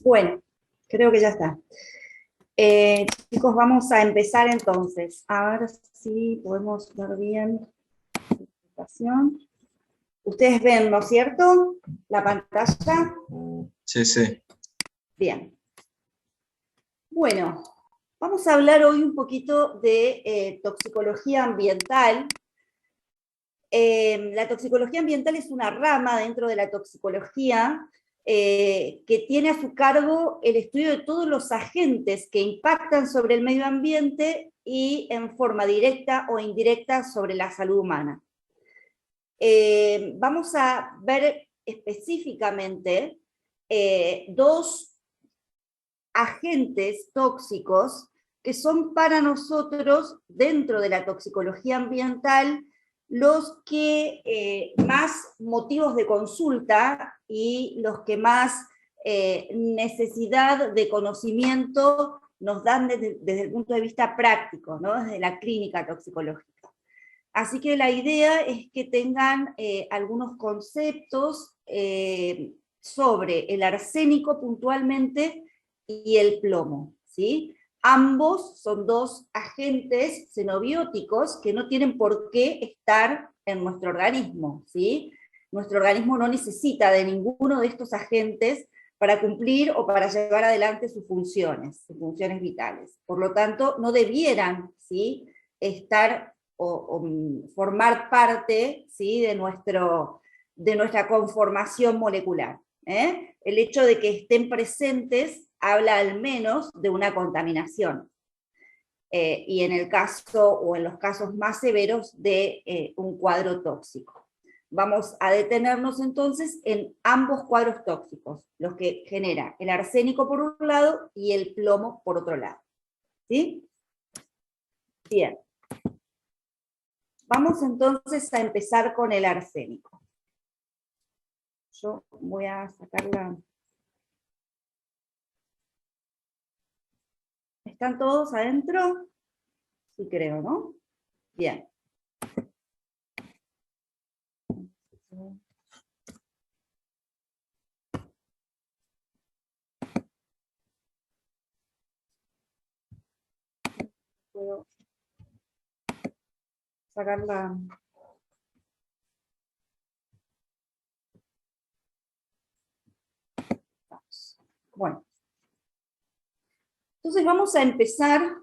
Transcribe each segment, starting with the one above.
Bueno, creo que ya está. Chicos, vamos a empezar entonces. A ver si podemos ver bien la presentación. Ustedes ven, ¿no es cierto? La pantalla. Sí, sí. Bien. Bueno, vamos a hablar hoy un poquito de toxicología ambiental. La toxicología ambiental es una rama dentro de la toxicología que tiene a su cargo el estudio de todos los agentes que impactan sobre el medio ambiente y en forma directa o indirecta sobre la salud humana. Vamos a ver específicamente dos agentes tóxicos que son para nosotros, dentro de la toxicología ambiental, los que más motivos de consulta y los que más necesidad de conocimiento nos dan desde el punto de vista práctico, ¿no? Desde la clínica toxicológica. Así que la idea es que tengan algunos conceptos sobre el arsénico puntualmente y el plomo, ¿sí? Ambos son dos agentes xenobióticos que no tienen por qué estar en nuestro organismo, ¿sí? Nuestro organismo no necesita de ninguno de estos agentes para cumplir o para llevar adelante sus funciones vitales. Por lo tanto, no debieran, ¿sí?, estar o formar parte, ¿sí?, de nuestra conformación molecular. El hecho de que estén presentes habla al menos de una contaminación. Y en el caso, o en los casos más severos, de un cuadro tóxico. Vamos a detenernos entonces en ambos cuadros tóxicos, los que genera el arsénico por un lado y el plomo por otro lado. ¿Sí? Bien. Vamos entonces a empezar con el arsénico. Yo voy a sacar la... ¿Están todos adentro? Sí, creo, ¿no? Bien. Puedo sacar la... Bueno. Entonces vamos a empezar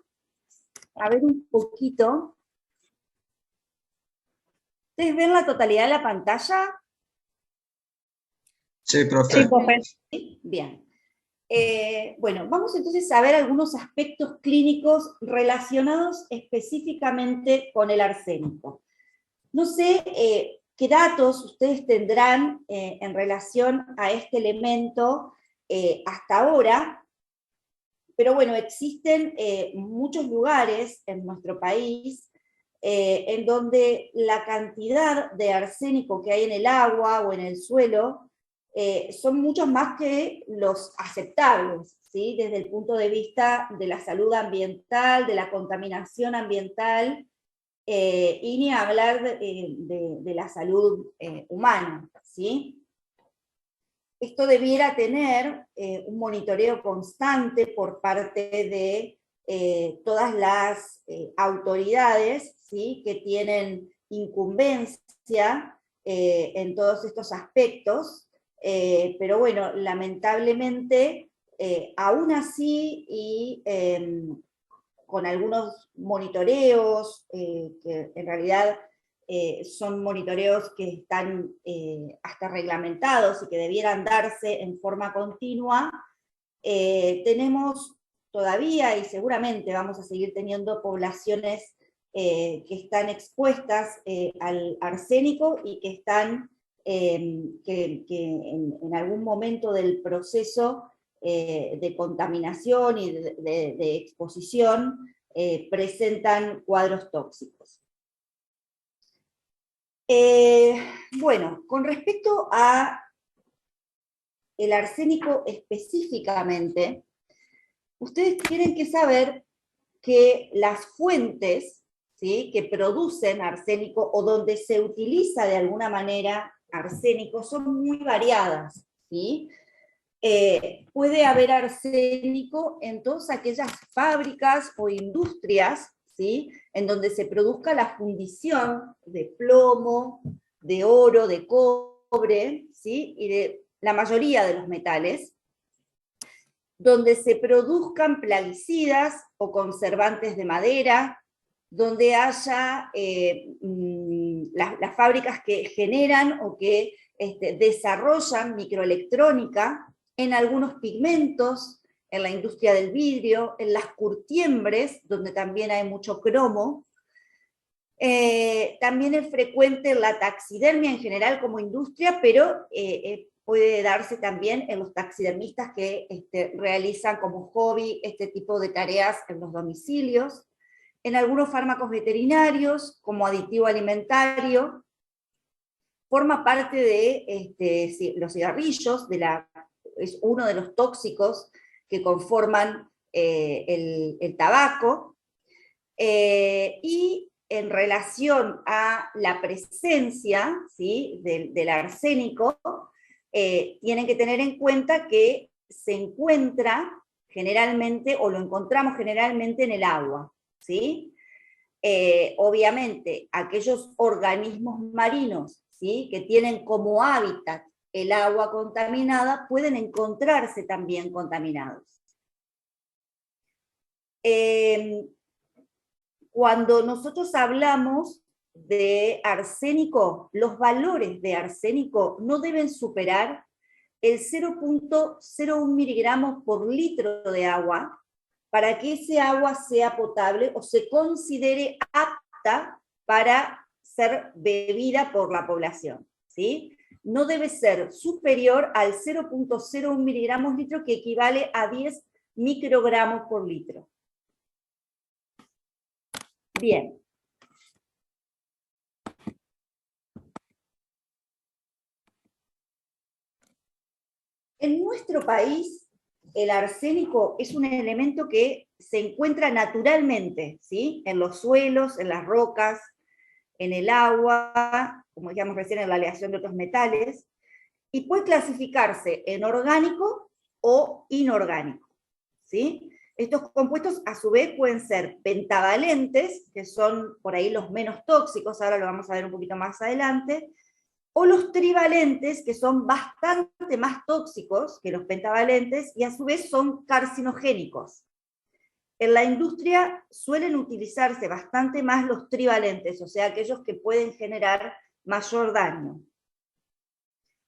a ver un poquito. ¿Ustedes ven la totalidad de la pantalla? Sí, profe. Sí, profe. Bien. Bueno, vamos entonces a ver algunos aspectos clínicos relacionados específicamente con el arsénico. No sé qué datos ustedes tendrán en relación a este elemento hasta ahora, pero bueno, existen muchos lugares en nuestro país en donde la cantidad de arsénico que hay en el agua o en el suelo son muchos más que los aceptables, ¿sí?, desde el punto de vista de la salud ambiental, de la contaminación ambiental, y ni hablar de la salud humana, ¿sí? Esto debiera tener un monitoreo constante por parte de todas las autoridades, ¿sí?, que tienen incumbencia en todos estos aspectos, pero bueno, lamentablemente, aún así, y con algunos monitoreos, que en realidad son monitoreos que están hasta reglamentados y que debieran darse en forma continua, tenemos todavía, y seguramente vamos a seguir teniendo poblaciones que están expuestas al arsénico y que están, que en algún momento del proceso de contaminación y de exposición presentan cuadros tóxicos. Bueno, con respecto a el arsénico específicamente, ustedes tienen que saber que las fuentes, ¿sí?, que producen arsénico o donde se utiliza de alguna manera arsénico son muy variadas, ¿sí? puede haber arsénico en todas aquellas fábricas o industrias, ¿sí?, en donde se produzca la fundición de plomo, de oro, de cobre, ¿sí?, y de la mayoría de los metales, donde se produzcan plaguicidas o conservantes de madera, donde haya las fábricas que generan o que desarrollan microelectrónica, en algunos pigmentos, en la industria del vidrio, en las curtiembres, donde también hay mucho cromo. También es frecuente la taxidermia en general como industria, pero puede darse también en los taxidermistas que realizan como hobby este tipo de tareas en los domicilios, en algunos fármacos veterinarios como aditivo alimentario, forma parte de los cigarrillos, es uno de los tóxicos que conforman el tabaco, y en relación a la presencia, ¿sí?, del arsénico, tienen que tener en cuenta que se encuentra generalmente, o lo encontramos generalmente en el agua, ¿sí? Obviamente, aquellos organismos marinos, ¿sí?, que tienen como hábitat el agua contaminada, pueden encontrarse también contaminados. Cuando nosotros hablamos de arsénico, los valores de arsénico no deben superar el 0.01 miligramos por litro de agua para que ese agua sea potable o se considere apta para ser bebida por la población, ¿sí? No debe ser superior al 0.01 miligramos litro, que equivale a 10 microgramos por litro. Bien. En nuestro país, el arsénico es un elemento que se encuentra naturalmente, ¿sí?, en los suelos, en las rocas, en el agua, como decíamos recién, en la aleación de otros metales, y puede clasificarse en orgánico o inorgánico, ¿sí? Estos compuestos, a su vez, pueden ser pentavalentes, que son por ahí los menos tóxicos, ahora lo vamos a ver un poquito más adelante, o los trivalentes, que son bastante más tóxicos que los pentavalentes, y a su vez son carcinogénicos. En la industria suelen utilizarse bastante más los trivalentes, o sea, aquellos que pueden generar mayor daño.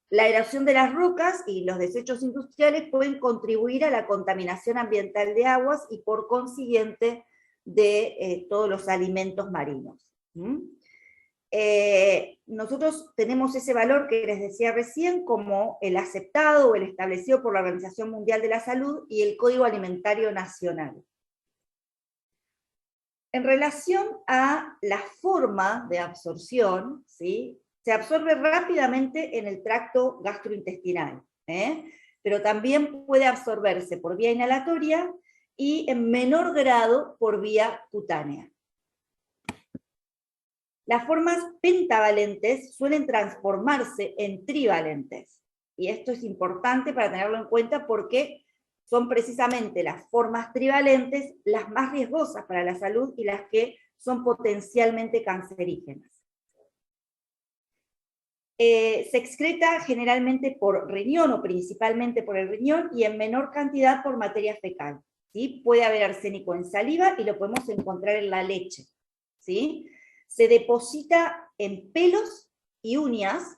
La erosión de las rocas y los desechos industriales pueden contribuir a la contaminación ambiental de aguas y por consiguiente de todos los alimentos marinos. Nosotros tenemos ese valor que les decía recién como el aceptado o el establecido por la Organización Mundial de la Salud y el Código Alimentario Nacional. En relación a la forma de absorción, ¿sí?, se absorbe rápidamente en el tracto gastrointestinal, pero también puede absorberse por vía inhalatoria y en menor grado por vía cutánea. Las formas pentavalentes suelen transformarse en trivalentes, y esto es importante para tenerlo en cuenta porque son precisamente las formas trivalentes las más riesgosas para la salud y las que son potencialmente cancerígenas. Se excreta generalmente por riñón o principalmente por el riñón y en menor cantidad por materia fecal, ¿sí? Puede haber arsénico en saliva y lo podemos encontrar en la leche, ¿sí? Se deposita en pelos y uñas,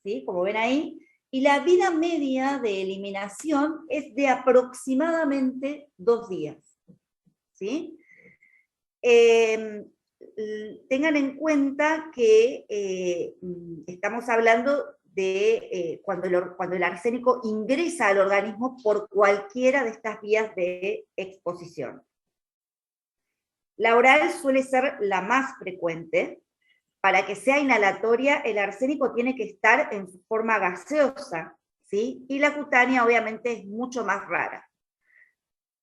¿sí?, como ven ahí, y la vida media de eliminación es de aproximadamente 2 días, ¿sí? Tengan en cuenta que estamos hablando de cuando el arsénico ingresa al organismo por cualquiera de estas vías de exposición. La oral suele ser la más frecuente. Para que sea inhalatoria, el arsénico tiene que estar en su forma gaseosa, ¿sí? Y la cutánea obviamente es mucho más rara.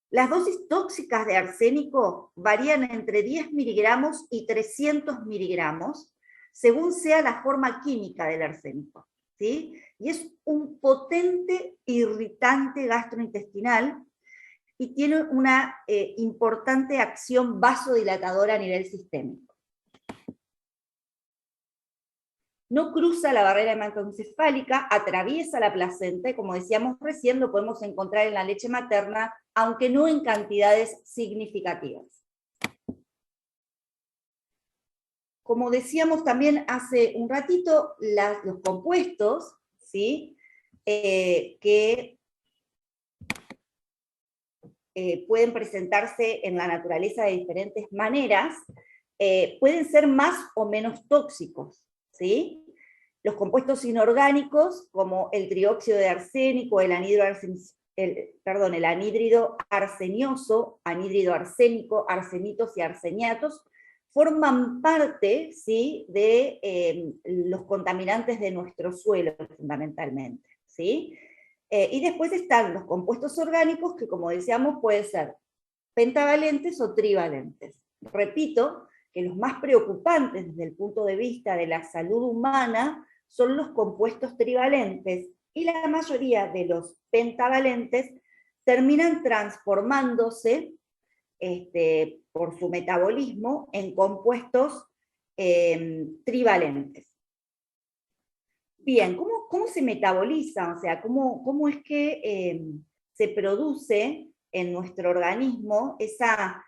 Las dosis tóxicas de arsénico varían entre 10 miligramos y 300 miligramos, según sea la forma química del arsénico, ¿sí? Y es un potente irritante gastrointestinal y tiene una importante acción vasodilatadora a nivel sistémico. No cruza la barrera hematoencefálica, atraviesa la placenta, y como decíamos recién, lo podemos encontrar en la leche materna, aunque no en cantidades significativas. Como decíamos también hace un ratito, los compuestos, ¿sí? Que pueden presentarse en la naturaleza de diferentes maneras, pueden ser más o menos tóxicos, ¿sí? Los compuestos inorgánicos, como el trióxido de arsénico, el anhídrido arsenioso, anhídrido arsénico, arsenitos y arseniatos, forman parte, ¿sí?, de los contaminantes de nuestro suelo, fundamentalmente, ¿sí? Y después están los compuestos orgánicos, que como decíamos pueden ser pentavalentes o trivalentes. Repito que los más preocupantes desde el punto de vista de la salud humana son los compuestos trivalentes, y la mayoría de los pentavalentes terminan transformándose por su metabolismo en compuestos trivalentes. Bien, ¿cómo se metaboliza? O sea, ¿cómo es que se produce en nuestro organismo esa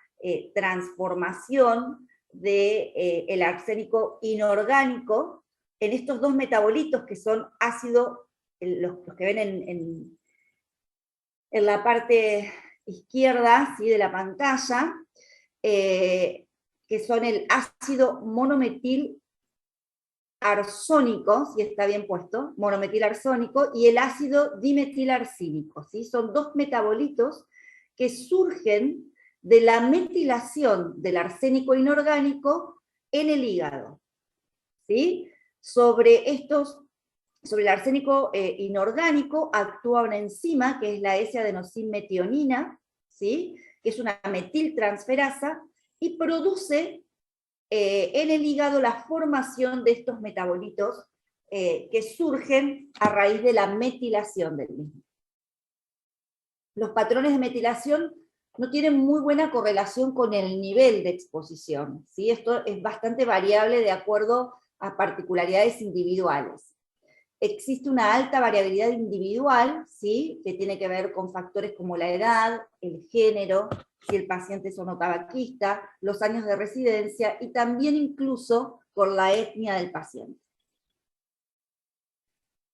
transformación del arsénico inorgánico en estos dos metabolitos que son ácido, los que ven en la parte izquierda, ¿sí?, de la pantalla, que son el ácido monometil arsónico, si está bien puesto, monometil arsónico, y el ácido dimetilarcínico, ¿sí? Son dos metabolitos que surgen de la metilación del arsénico inorgánico en el hígado, ¿sí? Sobre el arsénico inorgánico actúa una enzima, que es la S-adenosinmetionina, ¿sí?, que es una metiltransferasa, y produce en el hígado la formación de estos metabolitos que surgen a raíz de la metilación del mismo. Los patrones de metilación no tienen muy buena correlación con el nivel de exposición, ¿sí? Esto es bastante variable de acuerdo a particularidades individuales. Existe una alta variabilidad individual, ¿sí?, que tiene que ver con factores como la edad, el género, si el paciente es o no tabaquista, los años de residencia, y también incluso con la etnia del paciente.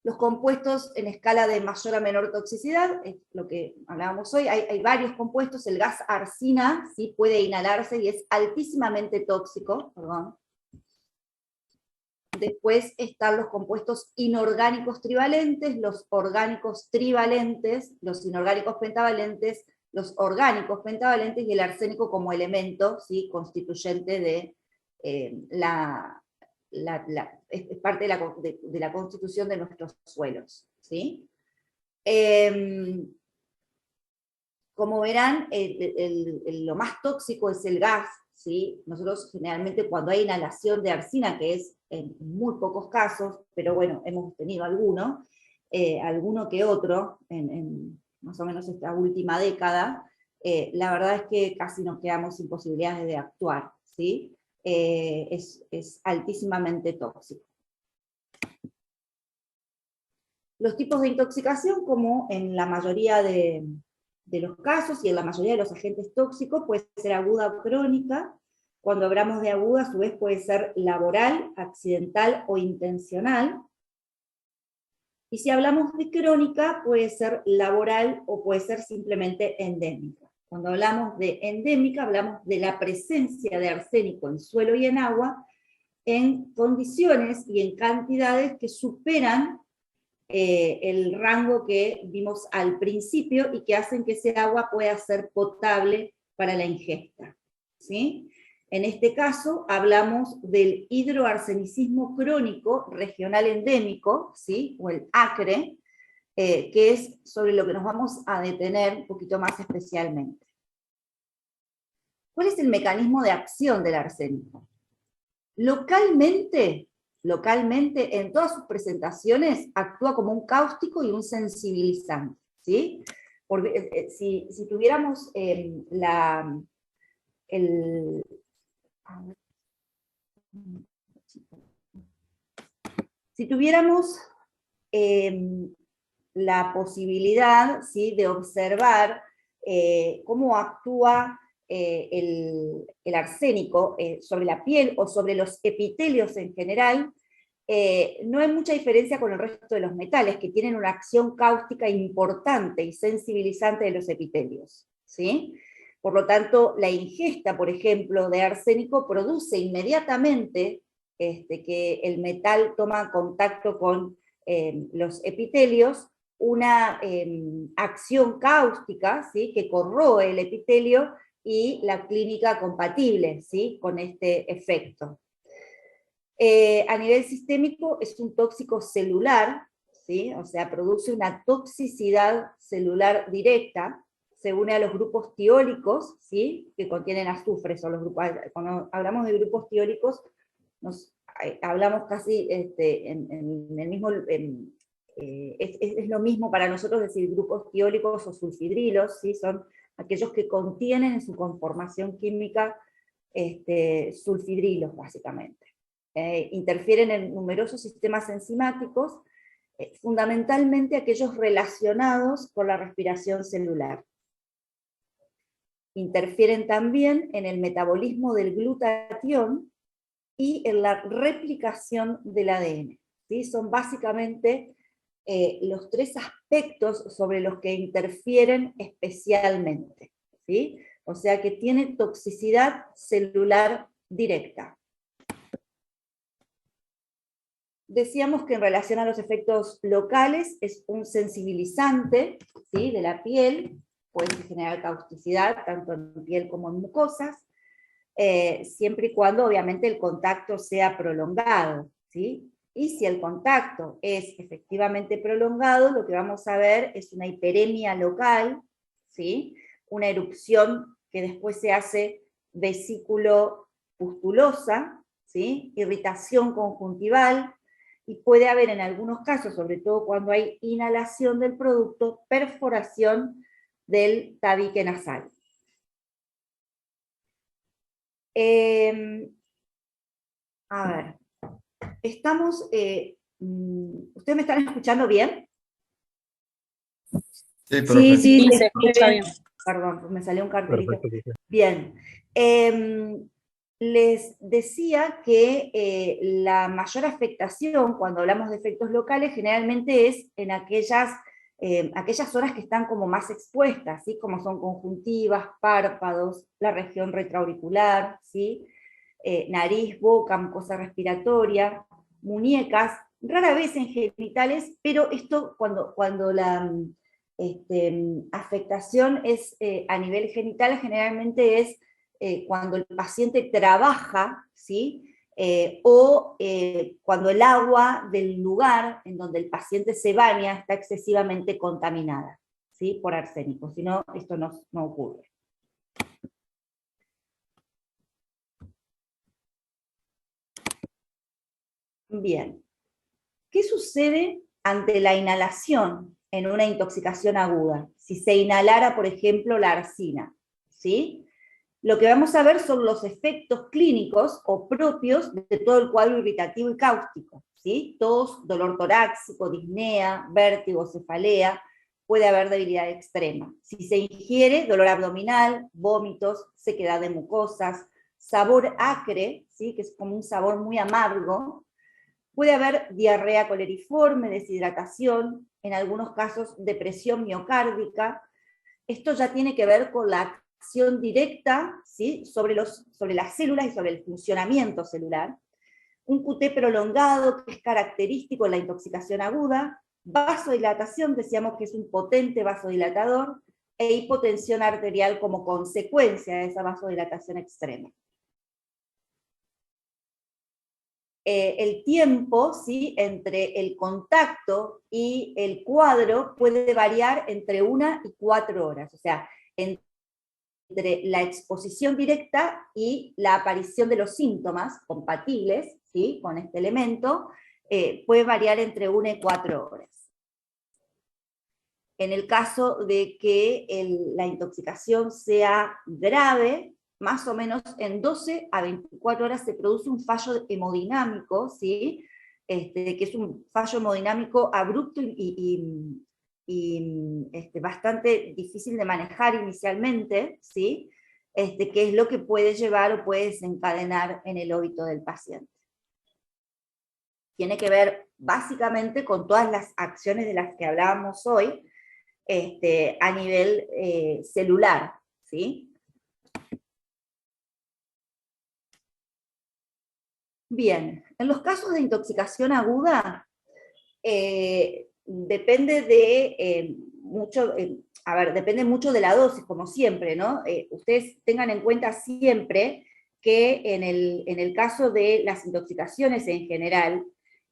Los compuestos en escala de mayor a menor toxicidad, es lo que hablábamos hoy, hay varios compuestos. El gas arsina, ¿sí?, puede inhalarse y es altísimamente tóxico, perdón. Después están los compuestos inorgánicos trivalentes, los orgánicos trivalentes, los inorgánicos pentavalentes, los orgánicos pentavalentes, y el arsénico como elemento, ¿sí?, constituyente de es parte de la constitución de nuestros suelos, ¿sí? Como verán, lo más tóxico es el gas, ¿sí? Nosotros generalmente cuando hay inhalación de arsina, que es en muy pocos casos, pero bueno, hemos tenido alguno que otro, en más o menos esta última década, la verdad es que casi nos quedamos sin posibilidades de actuar, ¿sí? Es altísimamente tóxico. Los tipos de intoxicación, como en la mayoría de los casos y en la mayoría de los agentes tóxicos, puede ser aguda o crónica. Cuando hablamos de aguda, a su vez puede ser laboral, accidental o intencional. Y si hablamos de crónica, puede ser laboral o puede ser simplemente endémica. Cuando hablamos de endémica, hablamos de la presencia de arsénico en suelo y en agua en condiciones y en cantidades que superan el rango que vimos al principio y que hacen que ese agua pueda ser potable para la ingesta, ¿sí? En este caso hablamos del hidroarsenicismo crónico regional endémico, ¿sí?, o el ACRE, que es sobre lo que nos vamos a detener un poquito más especialmente. ¿Cuál es el mecanismo de acción del arsénico? Localmente localmente, en todas sus presentaciones, actúa como un cáustico y un sensibilizante, ¿sí? Porque, si tuviéramos el, si tuviéramos la posibilidad, ¿sí?, de observar cómo actúa el arsénico sobre la piel o sobre los epitelios en general, no hay mucha diferencia con el resto de los metales, que tienen una acción cáustica importante y sensibilizante de los epitelios, ¿sí? Por lo tanto, la ingesta, por ejemplo, de arsénico produce inmediatamente que el metal toma contacto con los epitelios, una acción cáustica, ¿sí?, que corroe el epitelio y la clínica compatible, ¿sí?, con este efecto. A nivel sistémico es un tóxico celular, ¿sí?, o sea, produce una toxicidad celular directa, se une a los grupos tiólicos, ¿sí?, que contienen azufre. Son los grupos, cuando hablamos de grupos tiólicos, hablamos casi en el mismo... es lo mismo para nosotros decir grupos tiólicos o sulfidrilos, ¿sí? Son aquellos que contienen en su conformación química sulfidrilos, básicamente. Interfieren en numerosos sistemas enzimáticos, fundamentalmente aquellos relacionados con la respiración celular. Interfieren también en el metabolismo del glutatión y en la replicación del ADN. ¿Sí? Son básicamente los tres aspectos sobre los que interfieren especialmente, ¿sí? O sea que tiene toxicidad celular directa. Decíamos que en relación a los efectos locales es un sensibilizante, ¿sí?, de la piel, puede generar causticidad tanto en piel como en mucosas, siempre y cuando obviamente el contacto sea prolongado, ¿sí? Y si el contacto es efectivamente prolongado, lo que vamos a ver es una hiperemia local, ¿sí?, una erupción que después se hace vesículo-pustulosa, ¿sí?, irritación conjuntival, y puede haber en algunos casos, sobre todo cuando hay inhalación del producto, perforación del tabique nasal. A ver, estamos... ¿ustedes me están escuchando bien? Sí, profe. Sí, se escucha bien. Perdón, me salió un cartelito. Perfecto. Bien. Les decía que la mayor afectación, cuando hablamos de efectos locales, generalmente es en aquellas zonas que están como más expuestas, ¿sí?, como son conjuntivas, párpados, la región retroauricular, ¿sí?, nariz, boca, mucosa respiratoria, muñecas, rara vez en genitales, pero esto cuando la afectación es a nivel genital, generalmente es cuando el paciente trabaja, ¿sí?, o cuando el agua del lugar en donde el paciente se baña está excesivamente contaminada, ¿sí?, por arsénico, si no, esto no ocurre. Bien, ¿qué sucede ante la inhalación en una intoxicación aguda? Si se inhalara, por ejemplo, la arsina, ¿sí? Lo que vamos a ver son los efectos clínicos o propios de todo el cuadro irritativo y cáustico, ¿sí? Tos, dolor torácico, disnea, vértigo, cefalea, puede haber debilidad extrema. Si se ingiere, dolor abdominal, vómitos, sequedad de mucosas, sabor acre, ¿sí?, que es como un sabor muy amargo. Puede haber diarrea coleriforme, deshidratación, en algunos casos depresión miocárdica. Esto ya tiene que ver con la acción directa, ¿sí?, sobre las células y sobre el funcionamiento celular. Un QT prolongado, que es característico de la intoxicación aguda. Vasodilatación, decíamos que es un potente vasodilatador, e hipotensión arterial como consecuencia de esa vasodilatación extrema. El tiempo, ¿sí?, entre el contacto y el cuadro puede variar entre 1 y 4 horas, o sea, entre entre la exposición directa y la aparición de los síntomas compatibles, ¿sí?, con este elemento, puede variar entre 1 y 4 horas. En el caso de que la intoxicación sea grave, más o menos en 12 a 24 horas se produce un fallo hemodinámico, ¿sí?, que es un fallo hemodinámico abrupto y bastante difícil de manejar inicialmente, ¿sí?, que es lo que puede llevar o puede desencadenar en el óbito del paciente. Tiene que ver básicamente con todas las acciones de las que hablábamos hoy, a nivel celular, ¿sí? Bien, en los casos de intoxicación aguda, depende de depende mucho de la dosis, como siempre, ¿no? Ustedes tengan en cuenta siempre que en el caso de las intoxicaciones en general,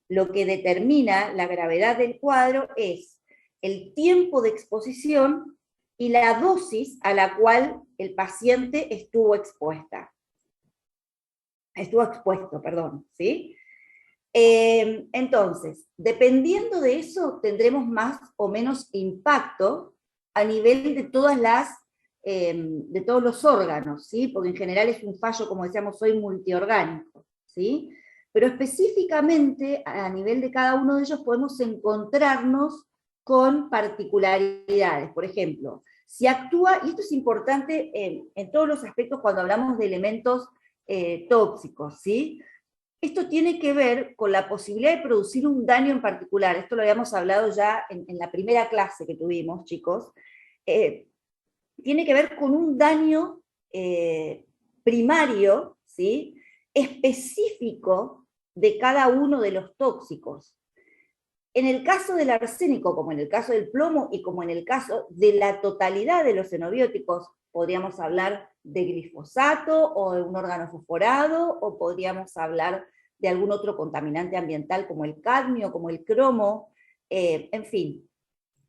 lo que determina la gravedad del cuadro es el tiempo de exposición y la dosis a la cual el paciente estuvo expuesto, ¿sí? Entonces, dependiendo de eso, tendremos más o menos impacto a nivel de de todos los órganos, ¿sí? Porque en general es un fallo, como decíamos hoy, multiorgánico, ¿sí? Pero específicamente a nivel de cada uno de ellos podemos encontrarnos con particularidades. Por ejemplo, si actúa, y esto es importante en todos los aspectos cuando hablamos de elementos tóxicos, ¿sí? Esto tiene que ver con la posibilidad de producir un daño en particular. Esto lo habíamos hablado ya en la primera clase que tuvimos, chicos. Tiene que ver con un daño primario, ¿sí?, específico de cada uno de los tóxicos. En el caso del arsénico, como en el caso del plomo y como en el caso de la totalidad de los xenobióticos, podríamos hablar de glifosato o de un órgano fosforado, o podríamos hablar de algún otro contaminante ambiental como el cadmio, como el cromo, en fin.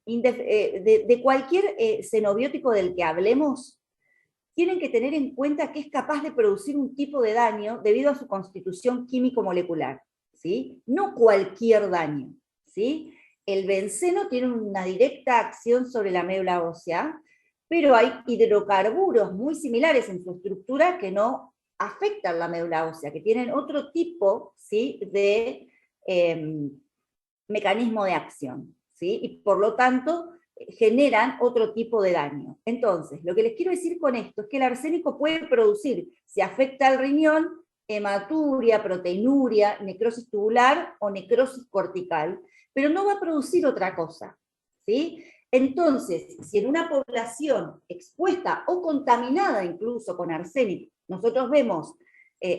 De cualquier xenobiótico del que hablemos, tienen que tener en cuenta que es capaz de producir un tipo de daño debido a su constitución químico-molecular, ¿sí? No cualquier daño, ¿sí? El benceno tiene una directa acción sobre la médula ósea, pero hay hidrocarburos muy similares en su estructura que no afectan la médula ósea, que tienen otro tipo, ¿sí?, de mecanismo de acción, ¿sí? Y por lo tanto generan otro tipo de daño. Entonces, lo que les quiero decir con esto es que el arsénico puede producir, si afecta al riñón, hematuria, proteinuria, necrosis tubular o necrosis cortical, pero no va a producir otra cosa, ¿sí? Entonces, si en una población expuesta o contaminada incluso con arsénico, nosotros vemos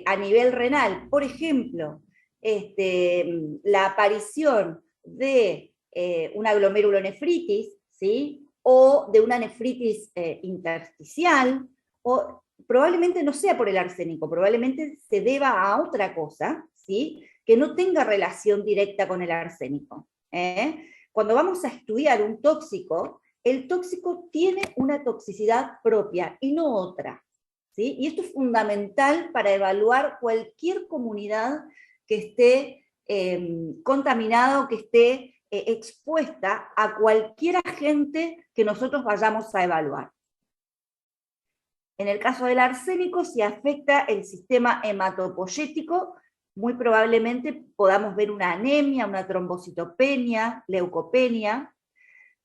a nivel renal, por ejemplo, la aparición de una glomerulonefritis, ¿sí?, o de una nefritis intersticial, o probablemente no sea por el arsénico, probablemente se deba a otra cosa, ¿sí?, que no tenga relación directa con el arsénico. Cuando vamos a estudiar un tóxico, el tóxico tiene una toxicidad propia y no otra, ¿sí? Y esto es fundamental para evaluar cualquier comunidad que esté contaminada o que esté expuesta a cualquier agente que nosotros vayamos a evaluar. En el caso del arsénico, si afecta el sistema hematopoyético, muy probablemente podamos ver una anemia, una trombocitopenia, leucopenia.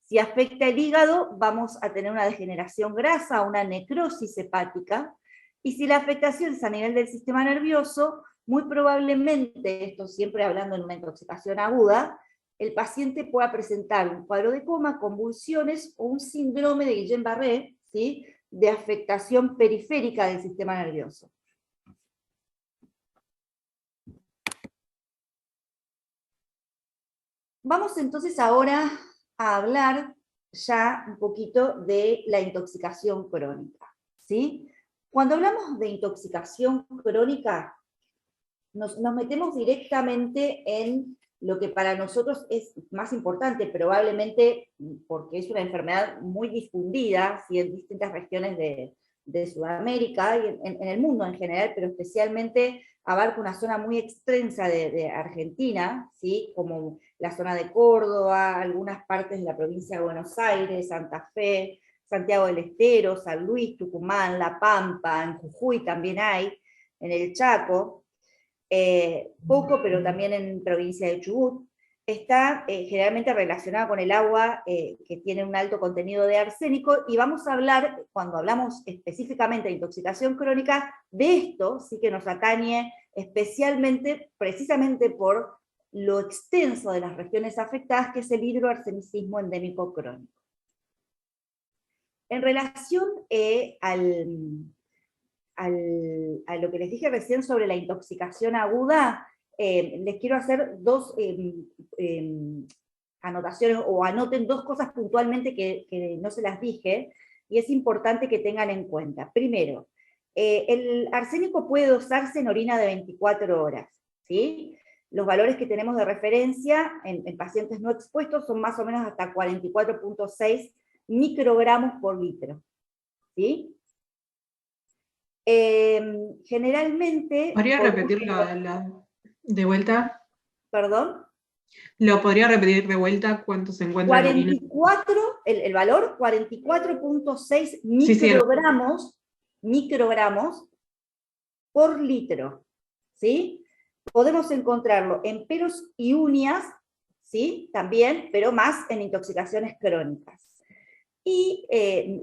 Si afecta el hígado, vamos a tener una degeneración grasa, una necrosis hepática. Y si la afectación es a nivel del sistema nervioso, muy probablemente, esto siempre hablando en una intoxicación aguda, el paciente pueda presentar un cuadro de coma, convulsiones o un síndrome de Guillain-Barré, ¿sí?, de afectación periférica del sistema nervioso. Vamos entonces ahora a hablar ya un poquito de la intoxicación crónica, ¿sí? Cuando hablamos de intoxicación crónica, nos metemos directamente en lo que para nosotros es más importante, probablemente porque es una enfermedad muy difundida, ¿sí?, en distintas regiones de Sudamérica y en el mundo en general, pero especialmente abarca una zona muy extensa de Argentina, ¿sí? Como la zona de Córdoba, algunas partes de la provincia de Buenos Aires, Santa Fe, Santiago del Estero, San Luis, Tucumán, La Pampa, en Jujuy también hay, en el Chaco, poco, pero también en provincia de Chubut. Está generalmente relacionada con el agua que tiene un alto contenido de arsénico, y vamos a hablar, cuando hablamos específicamente de intoxicación crónica, de esto sí que nos atañe especialmente, precisamente por lo extenso de las regiones afectadas, que es el hidroarsenicismo endémico crónico. En relación a lo que les dije recién sobre la intoxicación aguda, les quiero hacer dos anotaciones, o anoten dos cosas puntualmente que no se las dije, y es importante que tengan en cuenta. Primero, el arsénico puede dosarse en orina de 24 horas, ¿sí? Los valores que tenemos de referencia en pacientes no expuestos son más o menos hasta 44.6 microgramos por litro, ¿sí? Generalmente... ¿Podría repetirlo de vuelta? ¿Perdón? ¿Lo podría repetir de vuelta cuánto se encuentra en la orina? 44, el valor 44.6 Sí, sí, microgramos por litro, ¿sí? Podemos encontrarlo en pelos y uñas, ¿sí? También, pero más en intoxicaciones crónicas. Y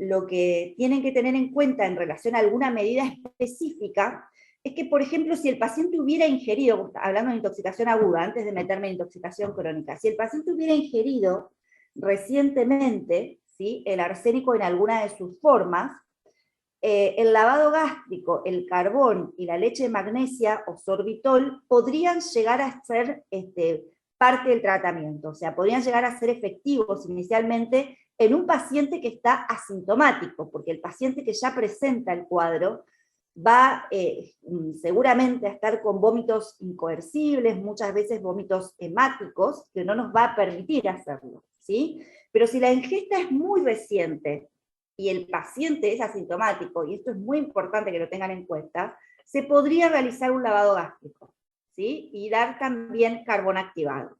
lo que tienen que tener en cuenta en relación a alguna medida específica es que, por ejemplo, si el paciente hubiera ingerido, hablando de intoxicación aguda, antes de meterme en intoxicación crónica, si el paciente hubiera ingerido recientemente, ¿sí?, el arsénico en alguna de sus formas, el lavado gástrico, el carbón y la leche de magnesia o sorbitol podrían llegar a ser parte del tratamiento, o sea, podrían llegar a ser efectivos inicialmente en un paciente que está asintomático, porque el paciente que ya presenta el cuadro va seguramente a estar con vómitos incoercibles, muchas veces vómitos hemáticos, que no nos va a permitir hacerlo, ¿sí? Pero si la ingesta es muy reciente y el paciente es asintomático, y esto es muy importante que lo tengan en cuenta, se podría realizar un lavado gástrico, ¿sí? Y dar también carbón activado.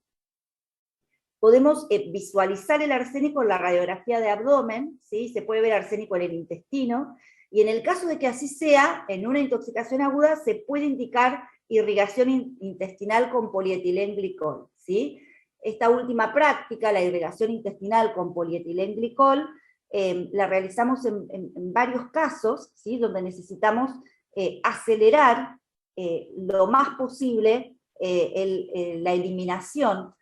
Podemos visualizar el arsénico en la radiografía de abdomen, ¿sí? Se puede ver arsénico en el intestino, y en el caso de que así sea, en una intoxicación aguda se puede indicar irrigación intestinal con polietilenglicol, ¿sí? Esta última práctica, la irrigación intestinal con polietilenglicol, la realizamos en varios casos, ¿sí?, donde necesitamos acelerar lo más posible la eliminación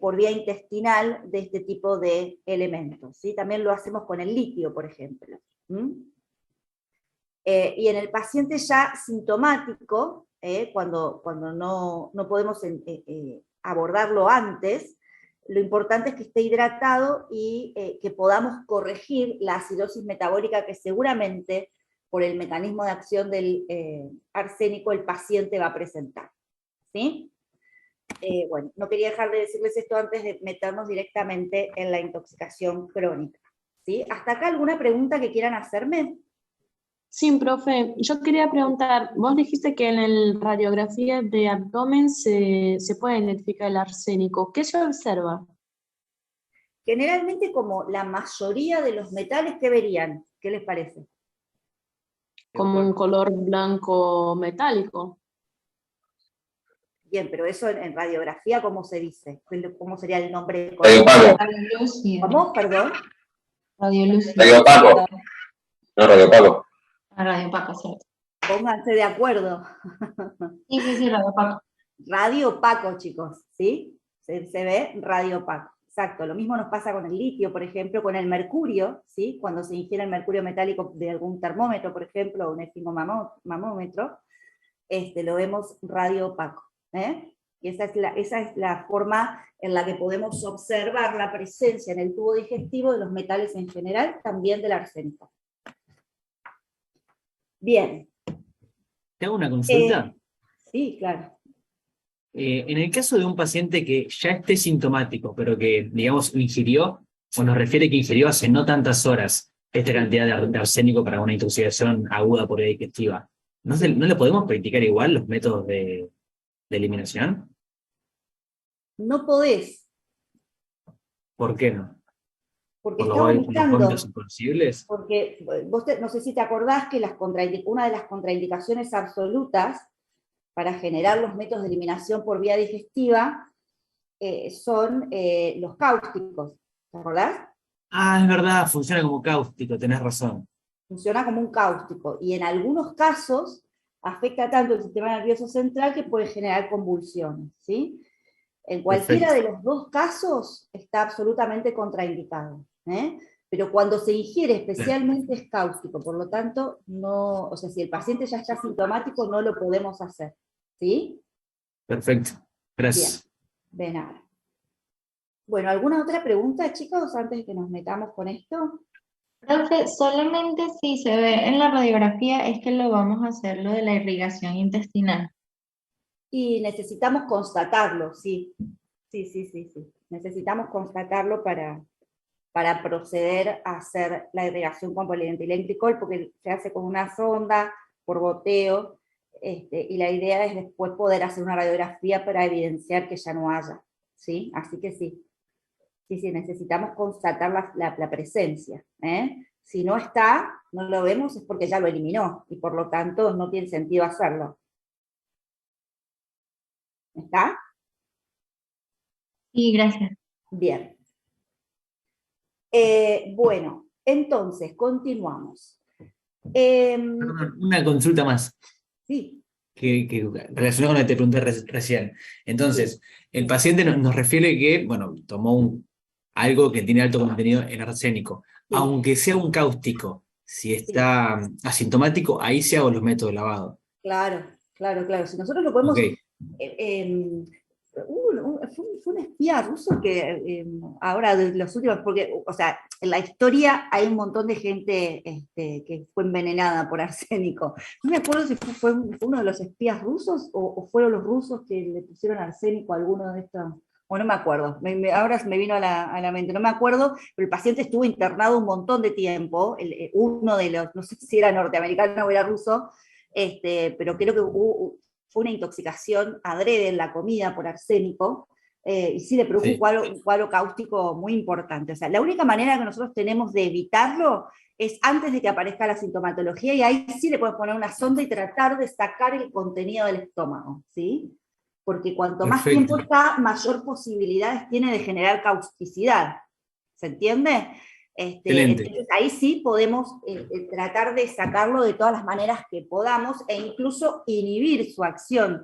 por vía intestinal de este tipo de elementos, ¿sí? También lo hacemos con el litio, por ejemplo. Y en el paciente ya sintomático, cuando no podemos abordarlo antes, lo importante es que esté hidratado y que podamos corregir la acidosis metabólica que seguramente, por el mecanismo de acción del arsénico, el paciente va a presentar, ¿sí? Bueno, no quería dejar de decirles esto antes de meternos directamente en la intoxicación crónica, ¿sí? ¿Hasta acá alguna pregunta que quieran hacerme? Sí, profe, yo quería preguntar, vos dijiste que en la radiografía de abdomen se puede identificar el arsénico. ¿Qué se observa? Generalmente, como la mayoría de los metales, ¿qué verían? ¿Qué les parece? Como un color blanco metálico. Bien, pero eso en radiografía, ¿cómo se dice? ¿Cómo sería el nombre? Radiopaco. ¿Cómo? Perdón. Radiopaco. No, radiopaco. Radiopaco, cierto. Pónganse de acuerdo. Sí, radiopaco. Radiopaco, chicos, ¿sí? Se ve radiopaco. Exacto, lo mismo nos pasa con el litio, por ejemplo, con el mercurio, ¿sí? Cuando se ingiere el mercurio metálico de algún termómetro, por ejemplo, o un esfigmomamómetro, lo vemos radiopaco, ¿eh? Y esa es la forma en la que podemos observar la presencia en el tubo digestivo de los metales en general, también del arsénico. Bien. ¿Te hago una consulta? Sí, claro. En el caso de un paciente que ya esté sintomático, pero que, digamos, ingirió, o nos refiere que ingirió hace no tantas horas, esta cantidad de arsénico para una intoxicación aguda por vía digestiva, ¿no le podemos practicar igual los métodos de eliminación? No podés, ¿Por qué no? porque ¿Por estamos los vómitos buscando, imposibles? porque no sé si te acordás que una de las contraindicaciones absolutas para generar los métodos de eliminación por vía digestiva son los cáusticos. ¿Te acordás? Ah, es verdad, funciona como cáustico, tenés razón. Funciona como un cáustico y en algunos casos afecta tanto el sistema nervioso central que puede generar convulsiones, ¿sí? En cualquiera Perfecto. de los dos casos está absolutamente contraindicado, ¿eh? Pero cuando se ingiere Claro. especialmente es cáustico, por lo tanto, no, o sea, si el paciente ya está sintomático, no lo podemos hacer, ¿sí? Perfecto. Bien, Gracias. de nada. Bueno, ¿alguna otra pregunta, chicos, antes de que nos metamos con esto? Profe, solamente si se ve en la radiografía es que lo vamos a hacer lo de la irrigación intestinal. Y necesitamos constatarlo, sí. Sí. Necesitamos constatarlo para proceder a hacer la irrigación con polietilenglicol, porque se hace con una sonda, por goteo, y la idea es después poder hacer una radiografía para evidenciar que ya no haya, ¿sí? Así que sí, necesitamos constatar la presencia, ¿eh? Si no está, no lo vemos, es porque ya lo eliminó, y por lo tanto no tiene sentido hacerlo. ¿Está? Sí, gracias. Bien. Bueno, entonces, continuamos. Perdón, una consulta más, Sí, que relacionada con lo que te pregunté recién. Entonces, el paciente nos refiere que, bueno, tomó algo que tiene alto contenido en arsénico. sí, Aunque sea un cáustico, si sí, está asintomático, ahí sí hago los métodos de lavado. claro. Si nosotros lo podemos... Ok, fue un espía ruso que ahora de los últimos, porque, o sea, en la historia hay un montón de gente que fue envenenada por arsénico. No me acuerdo si fue uno de los espías rusos o fueron los rusos que le pusieron arsénico a alguno de estos. O no me acuerdo, ahora me vino a la mente, no me acuerdo, pero el paciente estuvo internado un montón de tiempo, uno de los, no sé si era norteamericano o era ruso, pero creo que fue una intoxicación adrede en la comida por arsénico, y sí le produjo sí, un cuadro cáustico muy importante. O sea, la única manera que nosotros tenemos de evitarlo es antes de que aparezca la sintomatología, y ahí sí le podemos poner una sonda y tratar de sacar el contenido del estómago, ¿sí? Porque cuanto más perfecto. tiempo está, mayor posibilidades tiene de generar causticidad. ¿Se entiende? Excelente. Entonces ahí sí podemos tratar de sacarlo de todas las maneras que podamos e incluso inhibir su acción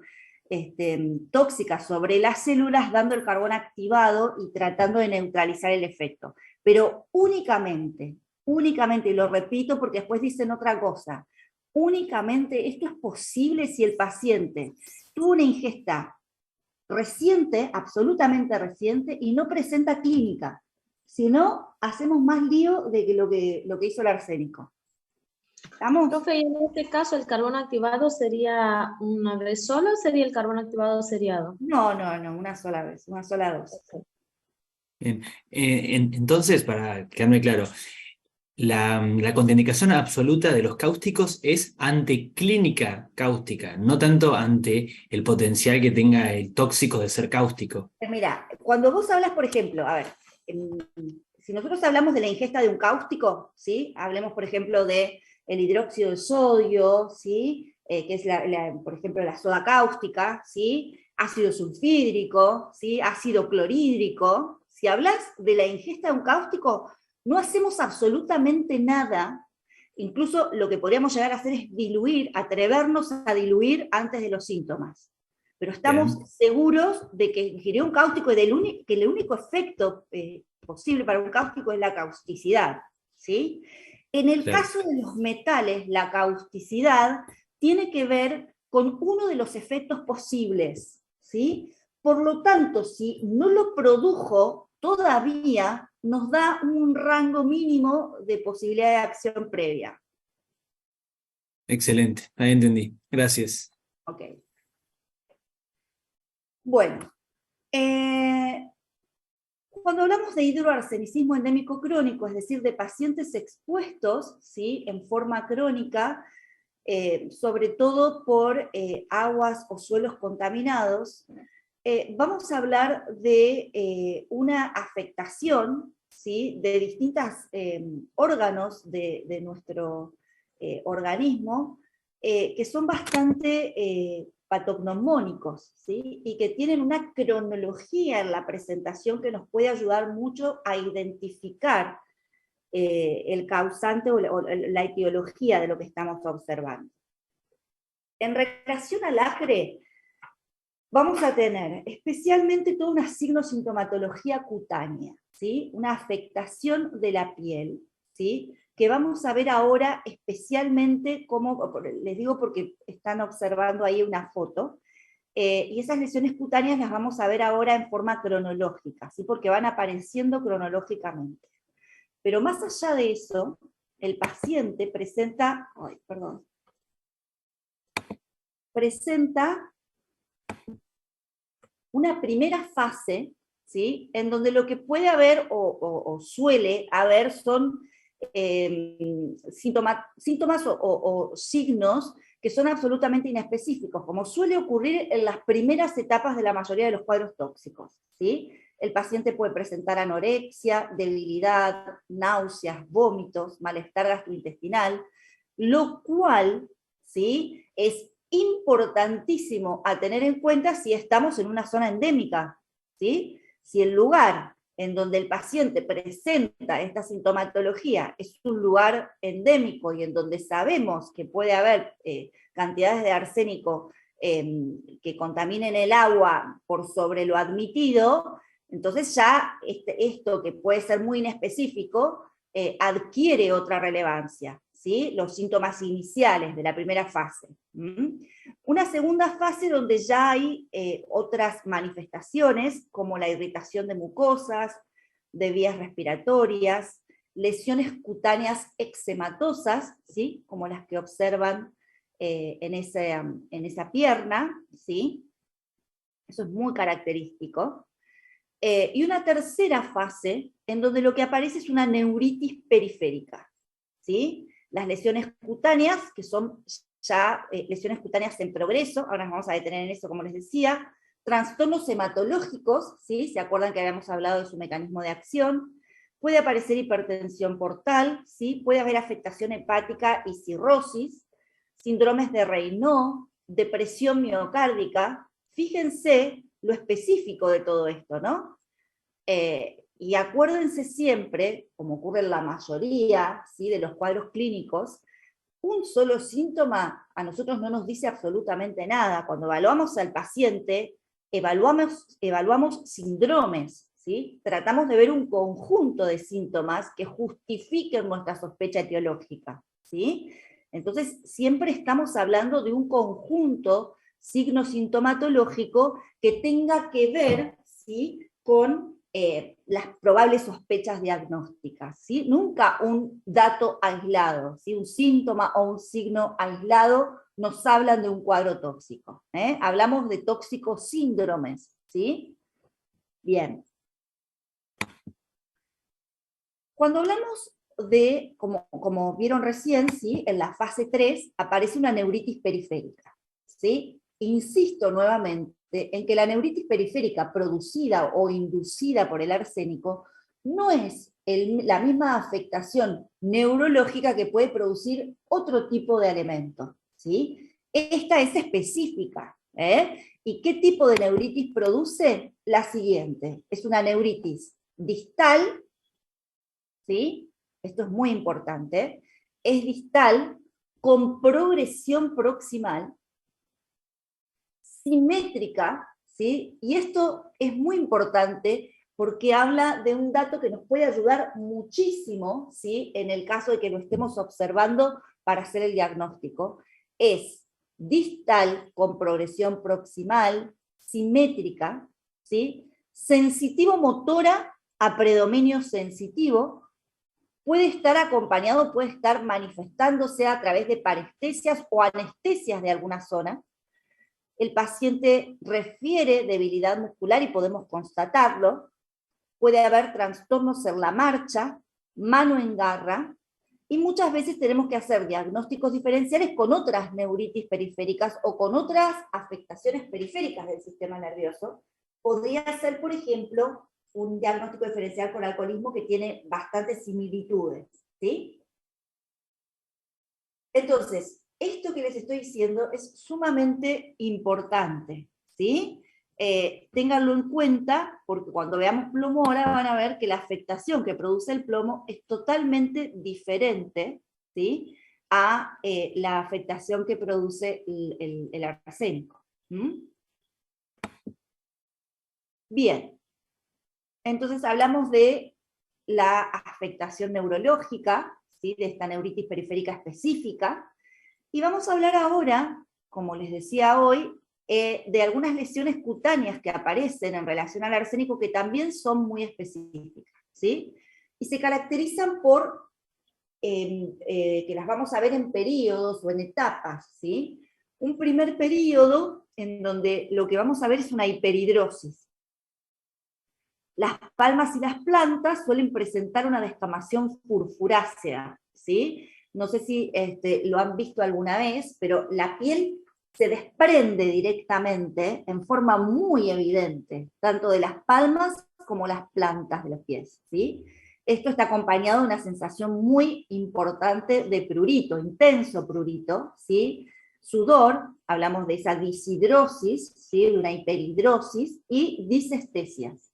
tóxica sobre las células dando el carbón activado y tratando de neutralizar el efecto. Pero únicamente, y lo repito porque después dicen otra cosa, únicamente esto es posible si el paciente tuvo una ingesta reciente, absolutamente reciente, y no presenta clínica. Si no, hacemos más lío de que lo que hizo el arsénico. ¿Estamos? Profe, y en este caso el carbón activado sería una vez solo o sería el carbón activado seriado? No, una sola vez, una sola dosis. Bien. Entonces, para quedarme claro, la contraindicación absoluta de los cáusticos es ante clínica cáustica, no tanto ante el potencial que tenga el tóxico de ser cáustico. Mira, cuando vos hablas, por ejemplo, a ver, si nosotros hablamos de la ingesta de un cáustico, ¿sí? Hablemos, por ejemplo, de el hidróxido de sodio, ¿sí? Que es, por ejemplo, la soda cáustica, ¿sí? Ácido sulfídrico, ¿sí? Ácido clorhídrico. Si hablas de la ingesta de un cáustico, no hacemos absolutamente nada. Incluso lo que podríamos llegar a hacer es diluir, atrevernos a diluir antes de los síntomas. Pero estamos Bien. seguros de que ingirió un cáustico y que el único efecto posible para un cáustico es la causticidad, ¿sí? En el Claro. caso de los metales, la causticidad tiene que ver con uno de los efectos posibles, ¿sí? Por lo tanto, si no lo produjo, todavía nos da un rango mínimo de posibilidad de acción previa. Excelente, ahí entendí. Gracias. Ok. Bueno, Cuando hablamos de hidroarsenicismo endémico crónico, es decir, de pacientes expuestos, ¿sí?, en forma crónica, sobre todo por aguas o suelos contaminados, vamos a hablar de una afectación, ¿sí?, de distintos órganos de nuestro organismo, que son bastante patognomónicos, ¿sí?, y que tienen una cronología en la presentación que nos puede ayudar mucho a identificar el causante o la etiología de lo que estamos observando. En relación al acre, vamos a tener especialmente toda una signosintomatología cutánea, ¿sí?, una afectación de la piel, ¿sí?, que vamos a ver ahora especialmente como, les digo porque están observando ahí una foto, y esas lesiones cutáneas las vamos a ver ahora en forma cronológica, ¿sí?, porque van apareciendo cronológicamente. Pero más allá de eso, el paciente presenta, presenta una primera fase, ¿sí?, en donde lo que puede haber o suele haber son síntomas o signos que son absolutamente inespecíficos, como suele ocurrir en las primeras etapas de la mayoría de los cuadros tóxicos, ¿sí? El paciente puede presentar anorexia, debilidad, náuseas, vómitos, malestar gastrointestinal, lo cual, ¿sí?, es importantísimo a tener en cuenta si estamos en una zona endémica, ¿sí? Si el lugar en donde el paciente presenta esta sintomatología es un lugar endémico y en donde sabemos que puede haber cantidades de arsénico que contaminen el agua por sobre lo admitido, entonces ya esto que puede ser muy inespecífico adquiere otra relevancia, ¿sí?, los síntomas iniciales de la primera fase. Una segunda fase donde ya hay otras manifestaciones, como la irritación de mucosas, de vías respiratorias, lesiones cutáneas eczematosas, ¿sí?, como las que observan en esa pierna, ¿sí?, eso es muy característico. Y una tercera fase, en donde lo que aparece es una neuritis periférica, ¿sí? Las lesiones cutáneas, que son ya lesiones cutáneas en progreso, ahora nos vamos a detener en eso, como les decía, trastornos hematológicos, ¿sí?, ¿se acuerdan que habíamos hablado de su mecanismo de acción? Puede aparecer hipertensión portal, ¿sí?, puede haber afectación hepática y cirrosis, síndromes de Raynaud, depresión miocárdica. Fíjense lo específico de todo esto, ¿no? Y acuérdense siempre, como ocurre en la mayoría, ¿sí?, de los cuadros clínicos, un solo síntoma a nosotros no nos dice absolutamente nada. Cuando evaluamos al paciente, evaluamos síndromes, ¿sí? Tratamos de ver un conjunto de síntomas que justifiquen nuestra sospecha etiológica, ¿sí? Entonces, siempre estamos hablando de un conjunto signo-sintomatológico que tenga que ver, ¿sí?, con las probables sospechas diagnósticas, ¿sí? Nunca un dato aislado, ¿sí?, un síntoma o un signo aislado nos hablan de un cuadro tóxico, ¿eh? Hablamos de tóxicos síndromes, ¿sí? Bien. Cuando hablamos de, como vieron recién, ¿sí?, en la fase 3 aparece una neuritis periférica, ¿sí? Insisto nuevamente en que la neuritis periférica producida o inducida por el arsénico no es la misma afectación neurológica que puede producir otro tipo de elemento, ¿sí? Esta es específica, ¿eh? ¿Y qué tipo de neuritis produce? La siguiente, es una neuritis distal, ¿sí? Esto es muy importante, es distal con progresión proximal, simétrica, ¿sí? Y esto es muy importante porque habla de un dato que nos puede ayudar muchísimo, ¿sí?, en el caso de que lo estemos observando para hacer el diagnóstico. Es distal con progresión proximal, simétrica, ¿sí?, sensitivo-motora a predominio sensitivo, puede estar acompañado, puede estar manifestándose a través de parestesias o anestesias de alguna zona. El paciente refiere debilidad muscular y podemos constatarlo. puede haber trastornos en la marcha, mano en garra, y muchas veces tenemos que hacer diagnósticos diferenciales con otras neuritis periféricas o con otras afectaciones periféricas del sistema nervioso. Podría ser, por ejemplo, un diagnóstico diferencial con alcoholismo que tiene bastantes similitudes, ¿sí? Entonces, esto que les estoy diciendo es sumamente importante, ¿sí? Ténganlo en cuenta, porque cuando veamos plomo ahora van a ver que la afectación que produce el plomo es totalmente diferente, ¿sí?, a la afectación que produce el arsénico. Bien, entonces hablamos de la afectación neurológica, ¿sí?, de esta neuritis periférica específica, y vamos a hablar ahora, como les decía hoy, de algunas lesiones cutáneas que aparecen en relación al arsénico que también son muy específicas, ¿sí? Y se caracterizan por que las vamos a ver en periodos o en etapas, ¿sí? Un primer periodo en donde lo que vamos a ver es una hiperhidrosis. Las palmas y las plantas suelen presentar una descamación purpurácea, ¿sí? No sé si lo han visto alguna vez, pero la piel se desprende directamente en forma muy evidente, tanto de las palmas como las plantas de los pies, ¿sí? Esto está acompañado de una sensación muy importante de prurito, intenso prurito, ¿sí? Sudor, hablamos de esa dishidrosis, ¿sí?, de una hiperhidrosis, y disestesias.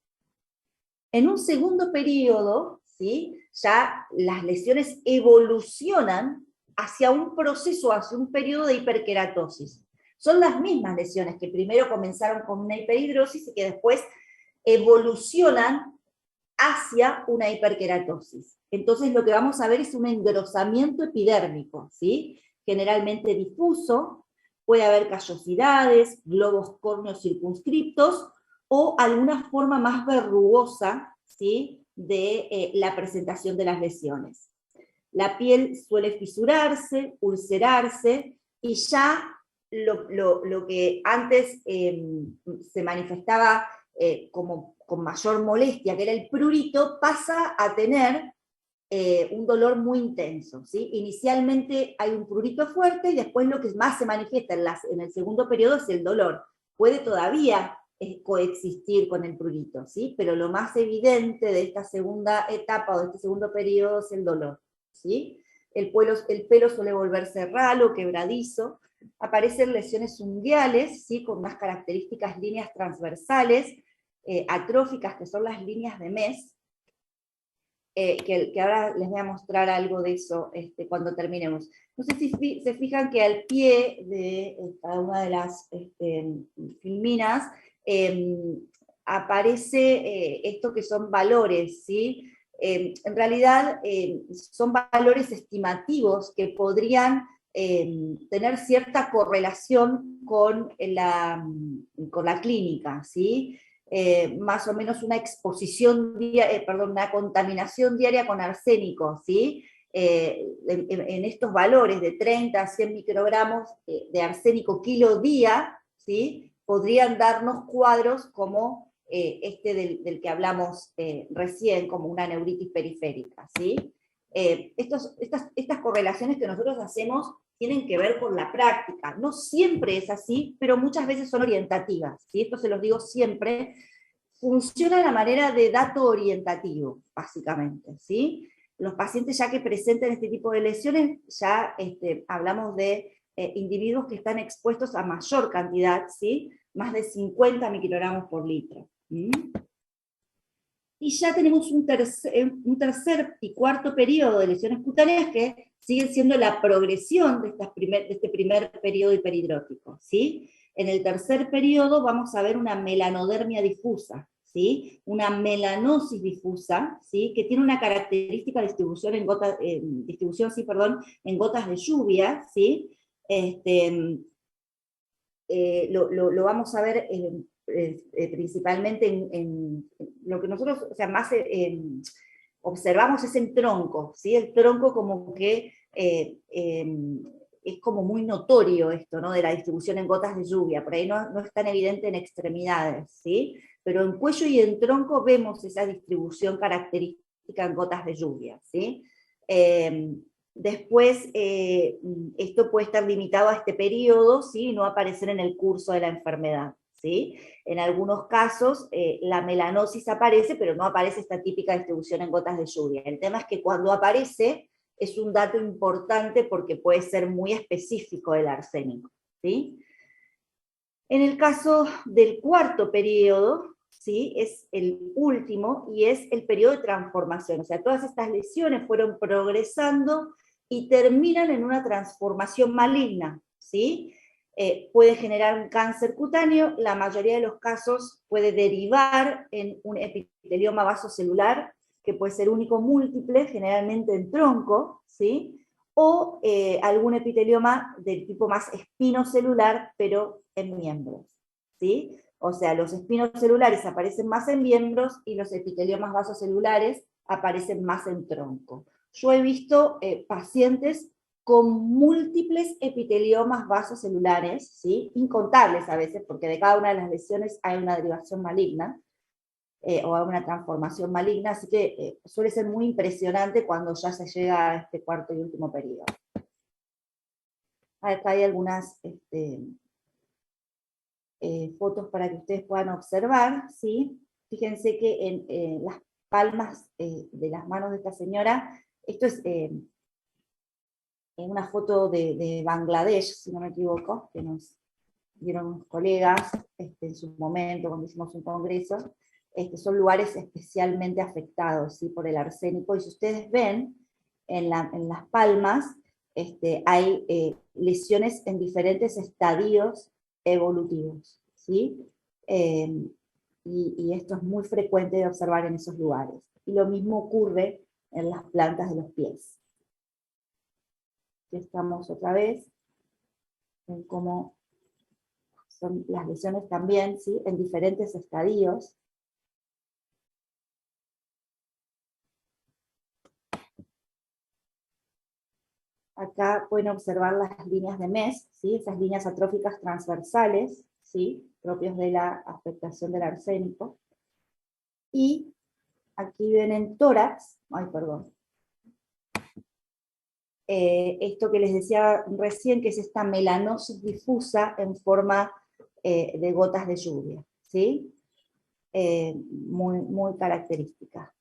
En un segundo periodo, ¿sí?, ya las lesiones evolucionan hacia un proceso, hacia un periodo de hiperkeratosis. Son las mismas lesiones que primero comenzaron con una hiperhidrosis y que después evolucionan hacia una hiperkeratosis. Entonces lo que vamos a ver es un engrosamiento epidérmico, ¿sí?, generalmente difuso, puede haber callosidades, globos córneos circunscriptos, o alguna forma más verrugosa, ¿sí?, de la presentación de las lesiones. La piel suele fisurarse, ulcerarse, y ya lo que antes se manifestaba como con mayor molestia, que era el prurito, pasa a tener un dolor muy intenso, ¿sí? Inicialmente hay un prurito fuerte, y después lo que más se manifiesta en el segundo periodo es el dolor. Puede todavía coexistir con el prurito, ¿sí?, pero lo más evidente de esta segunda etapa o de este segundo periodo es el dolor, ¿sí? El pelo suele volverse ralo, quebradizo, aparecen lesiones unguiales, ¿sí?, con unas características líneas transversales, atróficas, que son las líneas de Mess, que ahora les voy a mostrar algo de eso cuando terminemos. No sé si se fijan que al pie de cada una de las filminas aparece esto que son valores, ¿sí? En realidad son valores estimativos que podrían tener cierta correlación con la clínica, ¿sí? Más o menos una exposición, una contaminación diaria con arsénico, ¿sí? En estos valores de 30 a 100 microgramos de arsénico kilo día, ¿sí?, podrían darnos cuadros como del que hablamos recién, como una neuritis periférica, ¿sí? Estas correlaciones que nosotros hacemos tienen que ver con la práctica. No siempre es así, pero muchas veces son orientativas, ¿sí? Esto se los digo siempre. Funciona de la manera de dato orientativo, básicamente, ¿sí? Los pacientes ya que presenten este tipo de lesiones, ya hablamos de individuos que están expuestos a mayor cantidad, ¿sí?, más de 50 microgramos por litro. Y ya tenemos un tercer y cuarto periodo de lesiones cutáneas que siguen siendo la progresión de este primer periodo hiperhidrótico, ¿sí? En el tercer periodo vamos a ver una melanodermia difusa, ¿sí?, una melanosis difusa, ¿sí?, que tiene una característica de distribución en gotas de lluvia, ¿sí? Lo vamos a ver principalmente en lo que nosotros, o sea, más observamos es el tronco, ¿sí? El tronco como que es como muy notorio esto, ¿no?, de la distribución en gotas de lluvia, por ahí no es tan evidente en extremidades, ¿sí? pero en cuello y en tronco vemos esa distribución característica en gotas de lluvia, ¿sí? Después, esto puede estar limitado a este periodo, ¿sí? No aparecer en el curso de la enfermedad, ¿sí? En algunos casos, la melanosis aparece, pero no aparece esta típica distribución en gotas de lluvia. El tema es que cuando aparece, es un dato importante porque puede ser muy específico el arsénico, ¿sí? En el caso del cuarto periodo, ¿sí? Es el último y es el periodo de transformación. O sea, todas estas lesiones fueron progresando y terminan en una transformación maligna, ¿sí? Puede generar un cáncer cutáneo, la mayoría de los casos puede derivar en un epitelioma vasocelular, que puede ser único o múltiple, generalmente en tronco, ¿sí? O algún epitelioma del tipo más espinocelular, pero en miembros, ¿sí? O sea, los espinos celulares aparecen más en miembros y los epiteliomas vasocelulares aparecen más en tronco. Yo he visto pacientes con múltiples epiteliomas vasocelulares, ¿sí? Incontables a veces, porque de cada una de las lesiones hay una derivación maligna, o hay una transformación maligna, así que suele ser muy impresionante cuando ya se llega a este cuarto y último periodo. Acá hay algunas fotos para que ustedes puedan observar, ¿sí? Fíjense que en las palmas de las manos de esta señora, esto es una foto de Bangladesh, si no me equivoco, que nos dieron unos colegas en su momento cuando hicimos un congreso. Son lugares especialmente afectados, ¿sí? Por el arsénico, y si ustedes ven, en las palmas hay lesiones en diferentes estadios evolutivos, ¿sí? Y esto es muy frecuente de observar en esos lugares. Y lo mismo ocurre en las plantas de los pies. Aquí estamos otra vez en cómo son las lesiones también, ¿sí? En diferentes estadios. Acá pueden observar las líneas de MES, ¿sí? Esas líneas atróficas transversales, ¿sí? Propios de la afectación del arsénico. Y aquí ven en tórax, esto que les decía recién, que es esta melanosis difusa en forma de gotas de lluvia, ¿sí? Muy, muy característica,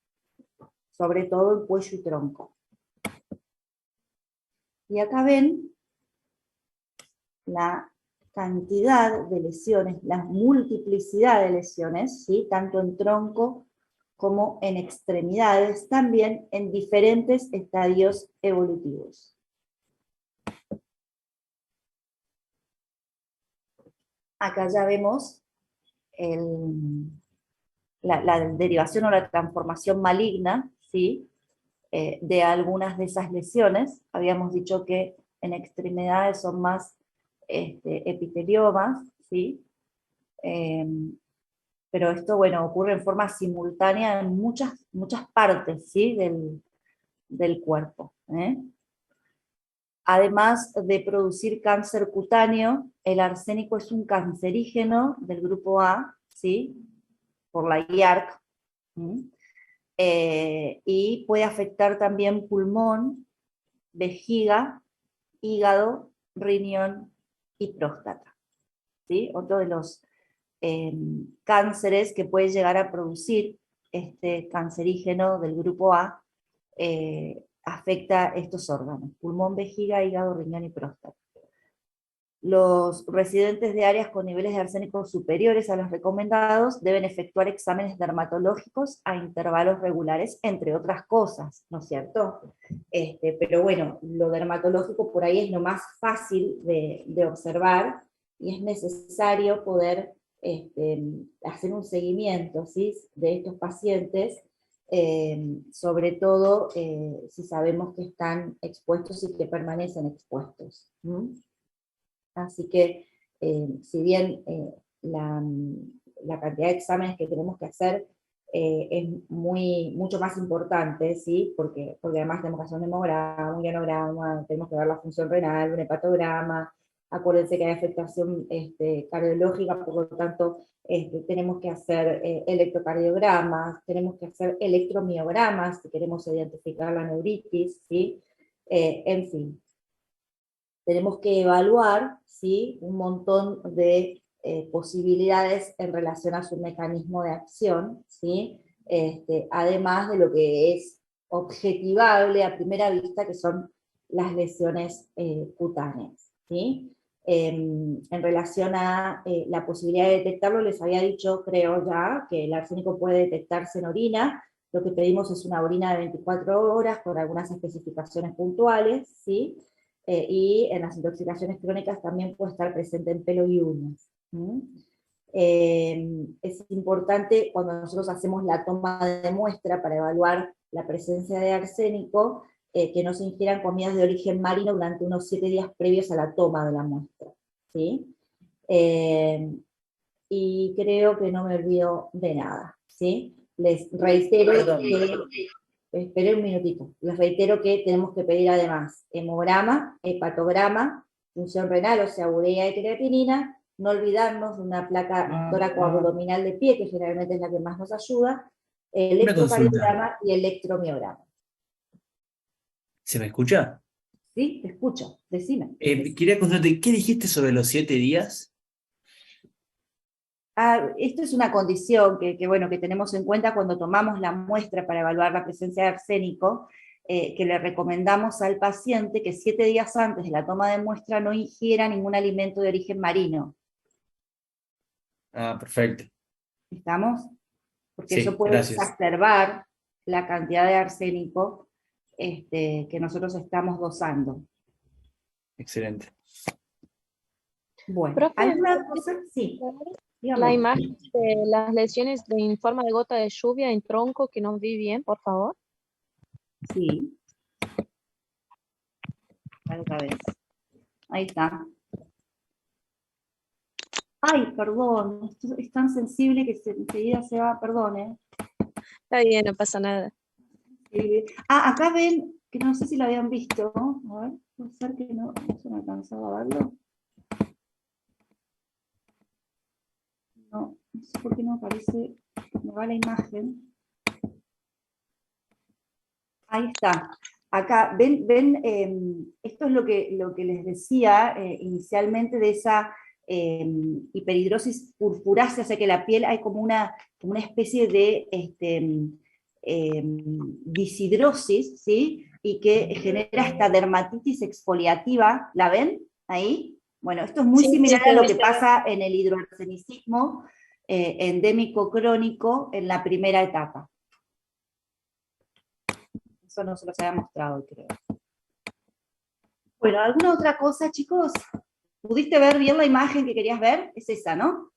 sobre todo el cuello y tronco. Y acá ven la cantidad de lesiones, la multiplicidad de lesiones, ¿sí? Tanto en tronco como en extremidades, también en diferentes estadios evolutivos. Acá ya vemos la derivación o la transformación maligna, ¿sí? De algunas de esas lesiones. Habíamos dicho que en extremidades son más epiteliomas, ¿sí? Pero esto, bueno, ocurre en forma simultánea en muchas partes, ¿sí? del cuerpo. Además de producir cáncer cutáneo, el arsénico es un cancerígeno del grupo A, ¿sí? Por la IARC, y puede afectar también pulmón, vejiga, hígado, riñón y próstata, ¿sí? Otro de los cánceres que puede llegar a producir este cancerígeno del grupo A afecta estos órganos: pulmón, vejiga, hígado, riñón y próstata. Los residentes de áreas con niveles de arsénico superiores a los recomendados deben efectuar exámenes dermatológicos a intervalos regulares, entre otras cosas, ¿no es cierto? Pero bueno, lo dermatológico por ahí es lo más fácil de observar, y es necesario poder hacer un seguimiento, ¿sí? De estos pacientes, sobre todo si sabemos que están expuestos y que permanecen expuestos. Así que, si bien la cantidad de exámenes que tenemos que hacer es mucho más importante, ¿sí? Porque además tenemos que hacer un hemograma, un ionograma, tenemos que ver la función renal, un hepatograma, Acuérdense que hay afectación cardiológica, por lo tanto tenemos que hacer electrocardiogramas, tenemos que hacer electromiogramas si queremos identificar la neuritis, ¿sí? En fin, tenemos que evaluar, ¿sí?, un montón de posibilidades en relación a su mecanismo de acción, ¿sí? Además de lo que es objetivable a primera vista, que son las lesiones cutáneas, ¿sí? En relación a la posibilidad de detectarlo, les había dicho, creo ya, que el arsénico puede detectarse en orina. Lo que pedimos es una orina de 24 horas con algunas especificaciones puntuales, ¿sí? Y en las intoxicaciones crónicas también puede estar presente en pelo y uñas. Es importante cuando nosotros hacemos la toma de muestra para evaluar la presencia de arsénico, que no se ingieran comidas de origen marino durante unos 7 días previos a la toma de la muestra, ¿sí? Y creo que no me olvido de nada, ¿sí? Les reitero que, esperen un minutito, les reitero que tenemos que pedir además hemograma, hepatograma, función renal, o sea, urea y creatinina, no olvidarnos de una placa toracoabdominal de pie, que generalmente es la que más nos ayuda, electrocardiograma y electromiograma. ¿Se me escucha? Sí, te escucho, decime. Quería consultarte, ¿qué dijiste sobre los 7 días? Esto es una condición bueno, que tenemos en cuenta cuando tomamos la muestra para evaluar la presencia de arsénico, que le recomendamos al paciente que 7 días antes de la toma de muestra no ingiera ningún alimento de origen marino. Perfecto. ¿Estamos? Porque Sí, eso puede gracias. exacerbar la cantidad de arsénico que nosotros estamos dosando. Excelente. Bueno, Profe, ¿alguna cosa? Sí, la dígame. imagen de las lesiones en forma de gota de lluvia en tronco que no vi bien, por favor. Sí. Otra vez. Ahí está. Ay, perdón, esto es tan sensible que enseguida se va, perdón. Está bien, no pasa nada. Acá ven, que no sé si lo habían visto, a ver, puede ser que no se me alcanzaba a verlo. No sé por qué no aparece, me va la imagen. Ahí está. Acá, ven, esto es lo que les decía inicialmente de esa hiperhidrosis purpurácea, o sea que la piel hay como una especie de disidrosis, ¿sí? Y que genera esta dermatitis exfoliativa, ¿la ven ahí? Bueno, esto es muy similar a lo que pasa en el hidroarsenicismo endémico crónico en la primera etapa. Eso no se los había mostrado, creo. Bueno, ¿alguna otra cosa, chicos? ¿Pudiste ver bien la imagen que querías ver? Es esa, ¿no?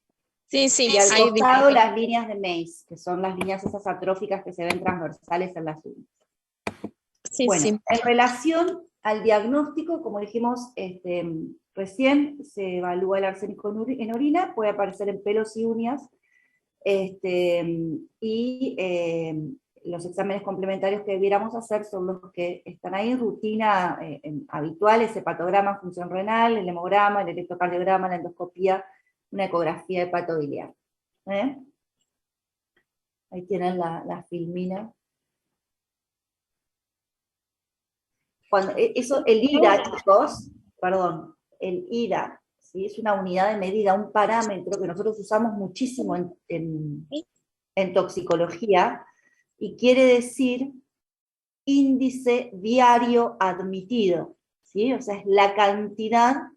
Sí, sí. Y al ahí costado las líneas de Mace, que son las líneas esas atróficas que se ven transversales en las uñas. sí, Bueno, sí. en relación al diagnóstico, como dijimos recién, se evalúa el arsénico en orina, puede aparecer en pelos y uñas, los exámenes complementarios que debiéramos hacer son los que están ahí en rutina habituales: hepatograma, función renal, el hemograma, el electrocardiograma, la endoscopía, una ecografía hepatobiliar. Ahí tienen la filmina. El IRA, chicos, perdón, el IRA, ¿sí? Es una unidad de medida, un parámetro que nosotros usamos muchísimo en toxicología, y quiere decir índice diario admitido, ¿sí? O sea, es la cantidad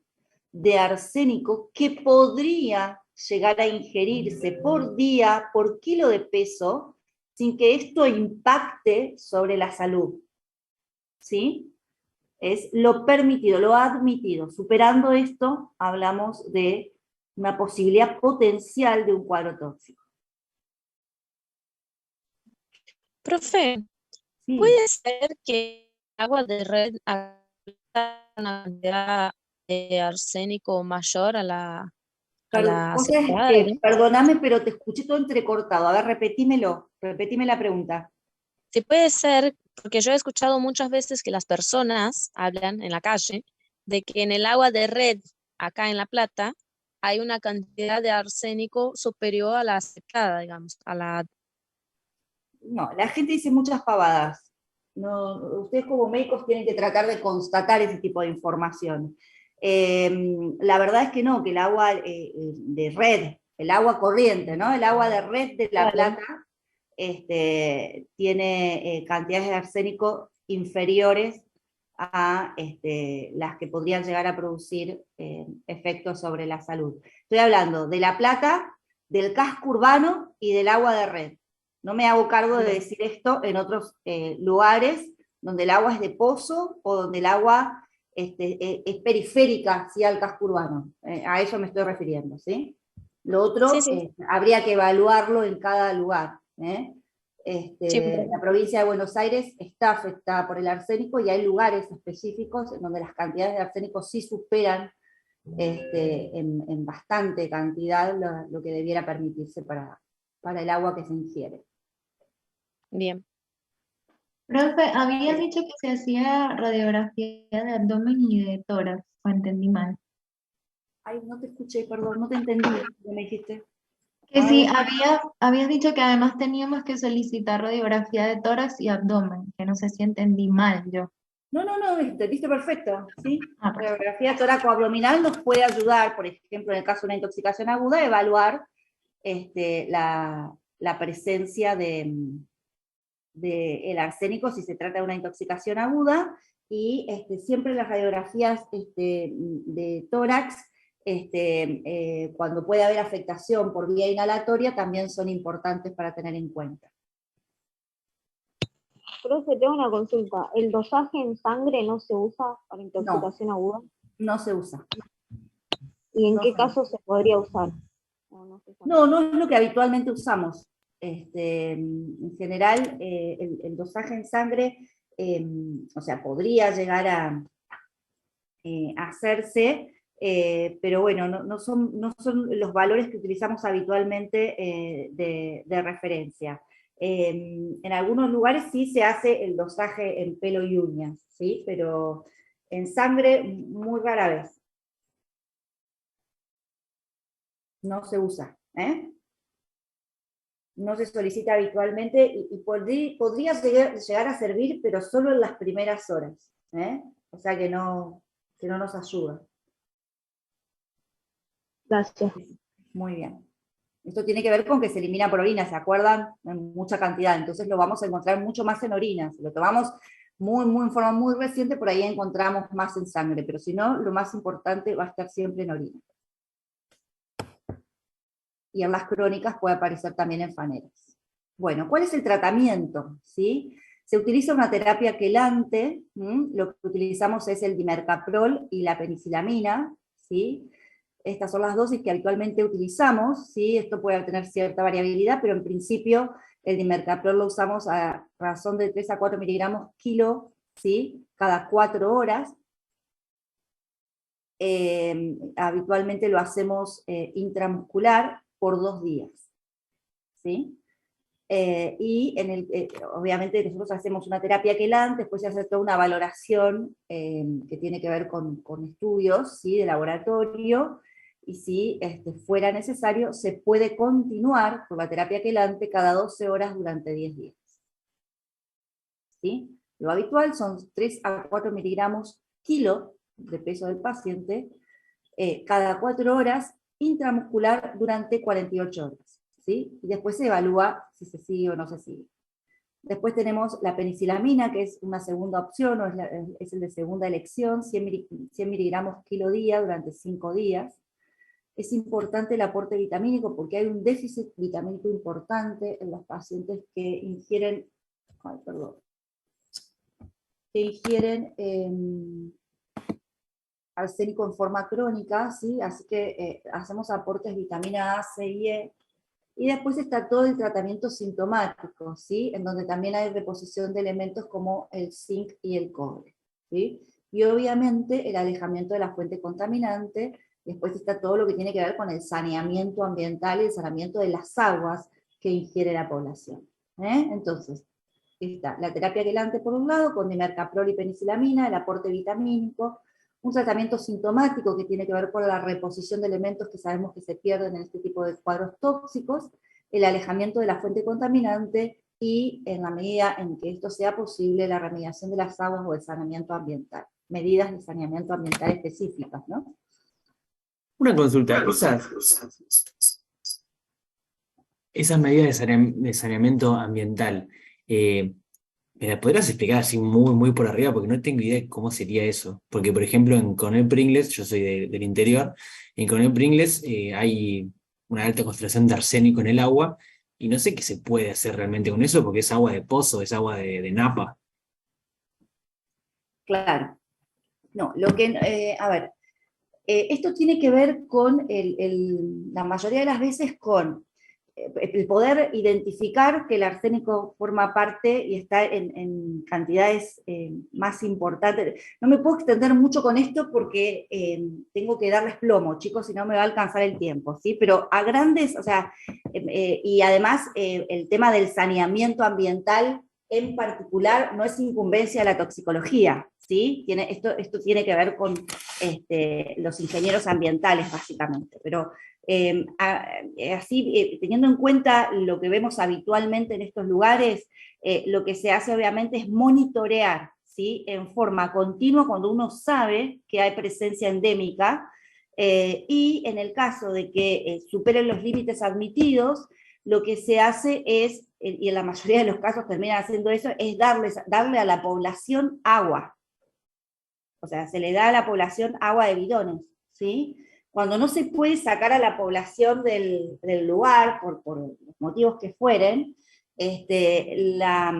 de arsénico que podría llegar a ingerirse por día, por kilo de peso, sin que esto impacte sobre la salud, ¿sí? Es lo permitido, lo admitido. Superando esto, hablamos de una posibilidad potencial de un cuadro tóxico. Profe, Sí. ¿puede ser que agua de red haga una cantidad de arsénico mayor a la aceptada? Perdóname, pero te escuché todo entrecortado. A ver, repetime la pregunta. Sí, puede ser, porque yo he escuchado muchas veces que las personas hablan en la calle de que en el agua de red acá en La Plata hay una cantidad de arsénico superior a la aceptada, digamos, a la... No, la gente dice muchas pavadas. No, ustedes como médicos tienen que tratar de constatar ese tipo de información. La verdad es que no, que el agua de red, el agua corriente, ¿no? El agua de red de La Plata tiene cantidades de arsénico inferiores a las que podrían llegar a producir efectos sobre la salud. Estoy hablando de La Plata, del casco urbano y del agua de red. No me hago cargo de decir esto en otros lugares donde el agua es de pozo o donde el agua es periférica, ¿sí?, al casco urbano. A eso me estoy refiriendo, ¿sí? Lo otro Sí, sí. habría que evaluarlo en cada lugar. Sí, La provincia de Buenos Aires está afectada por el arsénico y hay lugares específicos en donde las cantidades de arsénico sí superan en bastante cantidad lo que debiera permitirse para el agua que se ingiere. bien. Profe, habías dicho que se hacía radiografía de abdomen y de tórax, o entendí mal. Ay, no te escuché, perdón, no te entendí lo que me dijiste. Que sí, habías dicho que además teníamos que solicitar radiografía de tórax y abdomen, que no sé si entendí mal yo. No, entendiste perfecto, ¿sí? Ah, La perfecto. radiografía toracoabdominal nos puede ayudar, por ejemplo, en el caso de una intoxicación aguda, a evaluar la presencia el arsénico si se trata de una intoxicación aguda, y siempre las radiografías de tórax, cuando puede haber afectación por vía inhalatoria, también son importantes para tener en cuenta. Profe, tengo una consulta. ¿El dosaje en sangre no se usa para intoxicación aguda? No se usa. ¿Y en No qué se caso se podría usar? No es lo que habitualmente usamos. En general, el dosaje en sangre, o sea, podría llegar a hacerse, pero bueno, no son los valores que utilizamos habitualmente de referencia. En algunos lugares sí se hace el dosaje en pelo y uñas, ¿sí? Pero en sangre muy rara vez. No se usa, no se solicita habitualmente y podría llegar a servir, pero solo en las primeras horas, o sea que no nos ayuda. Gracias. Muy bien. Esto tiene que ver con que se elimina por orina, ¿se acuerdan? En mucha cantidad, entonces lo vamos a encontrar mucho más en orina. Si lo tomamos en forma muy reciente, por ahí encontramos más en sangre, pero si no, lo más importante va a estar siempre en orina. Y en las crónicas puede aparecer también en faneras. Bueno, ¿cuál es el tratamiento? ¿Sí? Se utiliza una terapia quelante, lo que utilizamos es el dimercaprol y la penicilamina, ¿sí? Estas son las dosis que habitualmente utilizamos, ¿sí? Esto puede tener cierta variabilidad, pero en principio el dimercaprol lo usamos a razón de 3 a 4 miligramos kilo, ¿sí?, cada 4 horas. Habitualmente lo hacemos intramuscular por 2 días, ¿sí? Y obviamente nosotros hacemos una terapia quelante, después se hace toda una valoración que tiene que ver con estudios, ¿sí?, de laboratorio, y si fuera necesario, se puede continuar con la terapia quelante cada 12 horas durante 10 días. ¿Sí? Lo habitual son 3 a 4 miligramos kilo de peso del paciente cada 4 horas intramuscular durante 48 horas. ¿Sí? Y después se evalúa si se sigue o no se sigue. Después tenemos la penicilamina, que es una segunda opción, o es el de segunda elección, 100 miligramos kilo día durante 5 días. Es importante el aporte vitamínico porque hay un déficit vitamínico importante en los pacientes que ingieren, arsénico en forma crónica, ¿sí? Así que hacemos aportes de vitamina A, C y E. Y después está todo el tratamiento sintomático, ¿sí?, en donde también hay reposición de elementos como el zinc y el cobre, ¿sí? Y obviamente el alejamiento de la fuente contaminante. Después está todo lo que tiene que ver con el saneamiento ambiental y el saneamiento de las aguas que ingiere la población. Entonces, está la terapia quelante por un lado, con dimercaprol y penicilamina, el aporte vitamínico, un tratamiento sintomático que tiene que ver con la reposición de elementos que sabemos que se pierden en este tipo de cuadros tóxicos, el alejamiento de la fuente contaminante y, en la medida en que esto sea posible, la remediación de las aguas o el saneamiento ambiental. Medidas de saneamiento ambiental específicas, ¿no? Una consulta, esas medidas de saneamiento ambiental, ¿me la podrás explicar así muy por arriba? Porque no tengo idea de cómo sería eso. Porque, por ejemplo, en Coronel Pringles, yo soy del interior, en Coronel Pringles hay una alta concentración de arsénico en el agua, y no sé qué se puede hacer realmente con eso, porque es agua de pozo, es agua de napa. Claro. No, a ver, esto tiene que ver con, la mayoría de las veces, con el poder identificar que el arsénico forma parte y está en cantidades más importantes. No me puedo extender mucho con esto porque tengo que darles plomo, chicos, si no me va a alcanzar el tiempo, ¿sí? Pero a grandes, o sea, y además el tema del saneamiento ambiental en particular no es incumbencia de la toxicología, ¿sí? Esto tiene que ver con los ingenieros ambientales, básicamente, pero así, teniendo en cuenta lo que vemos habitualmente en estos lugares, lo que se hace obviamente es monitorear, ¿sí? En forma continua cuando uno sabe que hay presencia endémica, y en el caso de que superen los límites admitidos, lo que se hace es, y en la mayoría de los casos terminan haciendo eso, es darle a la población agua. O sea, se le da a la población agua de bidones, ¿sí? Cuando no se puede sacar a la población del lugar, por los motivos que fueren, la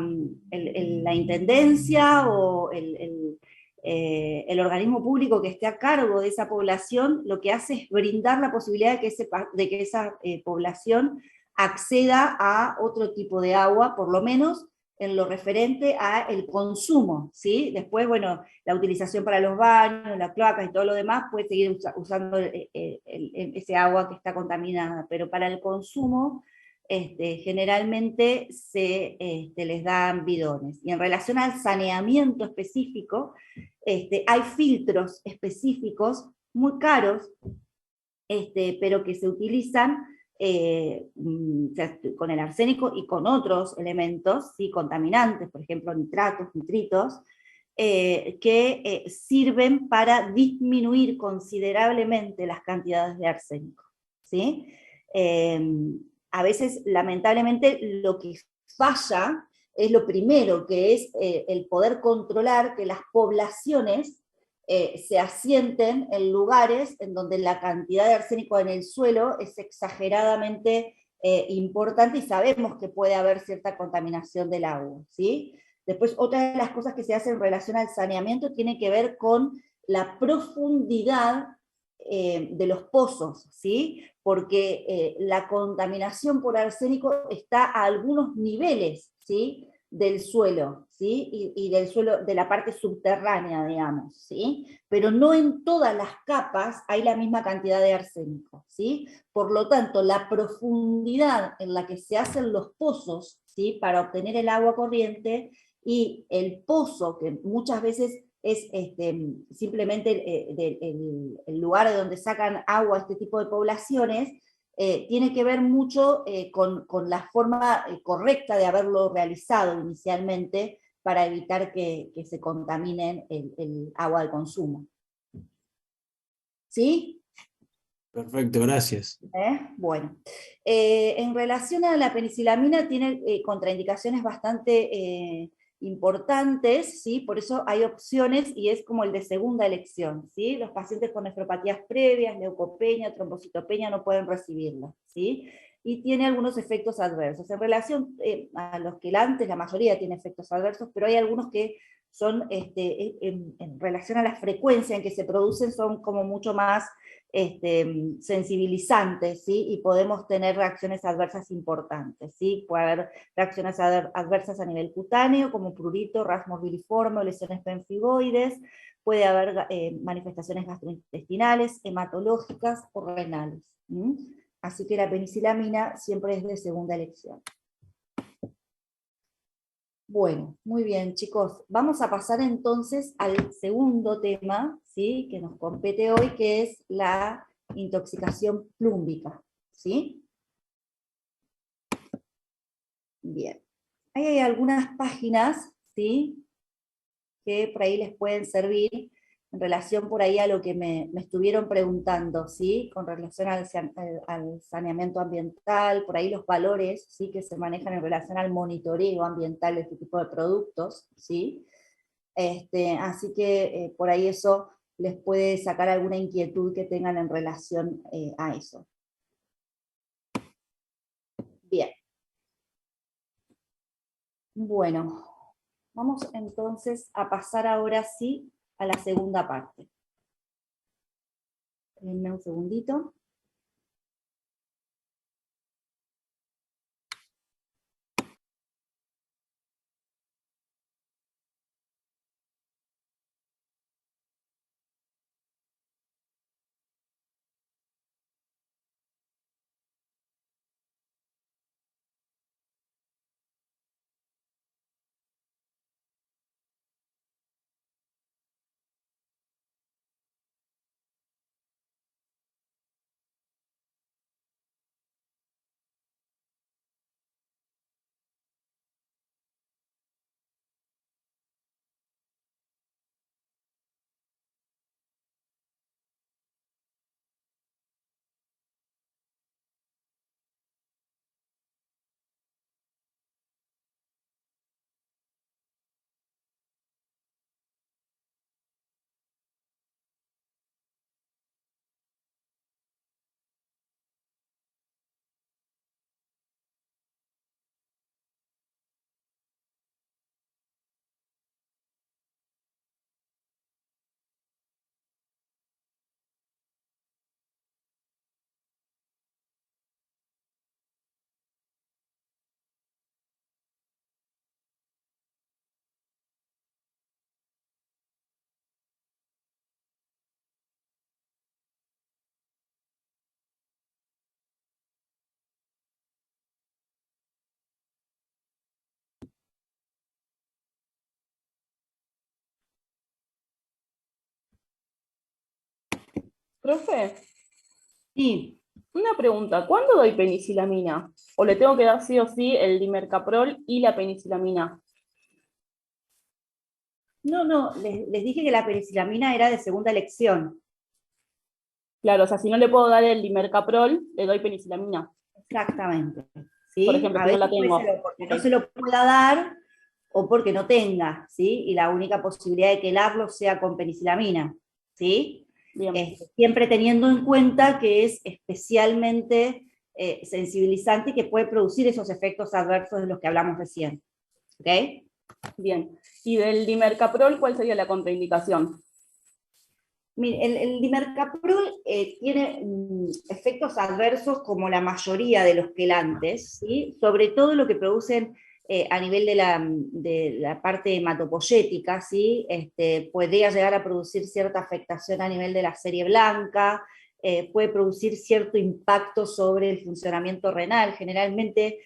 intendencia o el organismo público que esté a cargo de esa población, lo que hace es brindar la posibilidad de que esa población acceda a otro tipo de agua, por lo menos en lo referente a el consumo, ¿sí? Después, bueno, la utilización para los baños, las cloacas y todo lo demás, puede seguir usando ese agua que está contaminada, pero para el consumo, generalmente se les dan bidones. Y en relación al saneamiento específico, hay filtros específicos muy caros, pero que se utilizan con el arsénico y con otros elementos, ¿sí? Contaminantes, por ejemplo, nitratos, nitritos, que sirven para disminuir considerablemente las cantidades de arsénico, ¿sí? A veces, lamentablemente, lo que falla es lo primero, que es el poder controlar que las poblaciones se asienten en lugares en donde la cantidad de arsénico en el suelo es exageradamente importante, y sabemos que puede haber cierta contaminación del agua, ¿sí? Después, otra de las cosas que se hace en relación al saneamiento tiene que ver con la profundidad de los pozos, ¿sí? Porque la contaminación por arsénico está a algunos niveles, ¿sí? Del suelo, ¿sí? Y del suelo, de la parte subterránea, digamos, ¿sí? Pero no en todas las capas hay la misma cantidad de arsénico, ¿sí? Por lo tanto, la profundidad en la que se hacen los pozos, ¿sí? Para obtener el agua corriente, y el pozo, que muchas veces es simplemente el lugar de donde sacan agua este tipo de poblaciones, tiene que ver mucho con la forma correcta de haberlo realizado inicialmente para evitar que se contaminen el agua de consumo. ¿Sí? Perfecto, gracias. Bueno, en relación a la penicilamina, tiene contraindicaciones bastante importantes, ¿sí? Por eso hay opciones y es como el de segunda elección, ¿sí? Los pacientes con nefropatías previas, leucopenia, trombocitopenia no pueden recibirla, ¿sí? Y tiene algunos efectos adversos. En relación a los que antes, la mayoría tiene efectos adversos, pero hay algunos que son, en relación a la frecuencia en que se producen, son como mucho más sensibilizantes, ¿sí? Y podemos tener reacciones adversas importantes, ¿sí? Puede haber reacciones adversas a nivel cutáneo, como prurito, ras morbiliforme o lesiones pemfigoides, puede haber manifestaciones gastrointestinales, hematológicas o renales. Así que la penicilamina siempre es de segunda elección. Bueno, muy bien, chicos. Vamos a pasar entonces al segundo tema, ¿sí? Que nos compete hoy, que es la intoxicación plúmbica, ¿sí? Bien. Ahí hay algunas páginas, ¿sí? Que por ahí les pueden servir en relación por ahí a lo que me estuvieron preguntando, ¿sí? Con relación al saneamiento ambiental, por ahí los valores, ¿sí? Que se manejan en relación al monitoreo ambiental de este tipo de productos, ¿sí? Así que por ahí eso les puede sacar alguna inquietud que tengan en relación a eso. Bien. Bueno, vamos entonces a pasar ahora sí a la segunda parte. Denme un segundito. Profe, Sí, una pregunta, ¿cuándo doy penicilamina? ¿O le tengo que dar sí o sí el dimercaprol y la penicilamina? no, les dije que la penicilamina era de segunda elección. Claro, o sea, si no le puedo dar el dimercaprol, le doy penicilamina. Exactamente. ¿Sí? Por ejemplo, A si no veces la puede tengo. ser o porque no Ok, se lo pueda dar o porque no tenga, ¿sí? Y la única posibilidad de que el ARLO sea con penicilamina, ¿sí? bien, Siempre teniendo en cuenta que es especialmente sensibilizante y que puede producir esos efectos adversos de los que hablamos recién. ¿Ok? bien. ¿Y del dimercaprol cuál sería la contraindicación? Mire, el dimercaprol tiene efectos adversos como la mayoría de los quelantes, ¿sí? Sobre todo lo que producen a nivel de la parte hematopoyética, ¿sí? Podría llegar a producir cierta afectación a nivel de la serie blanca, puede producir cierto impacto sobre el funcionamiento renal, generalmente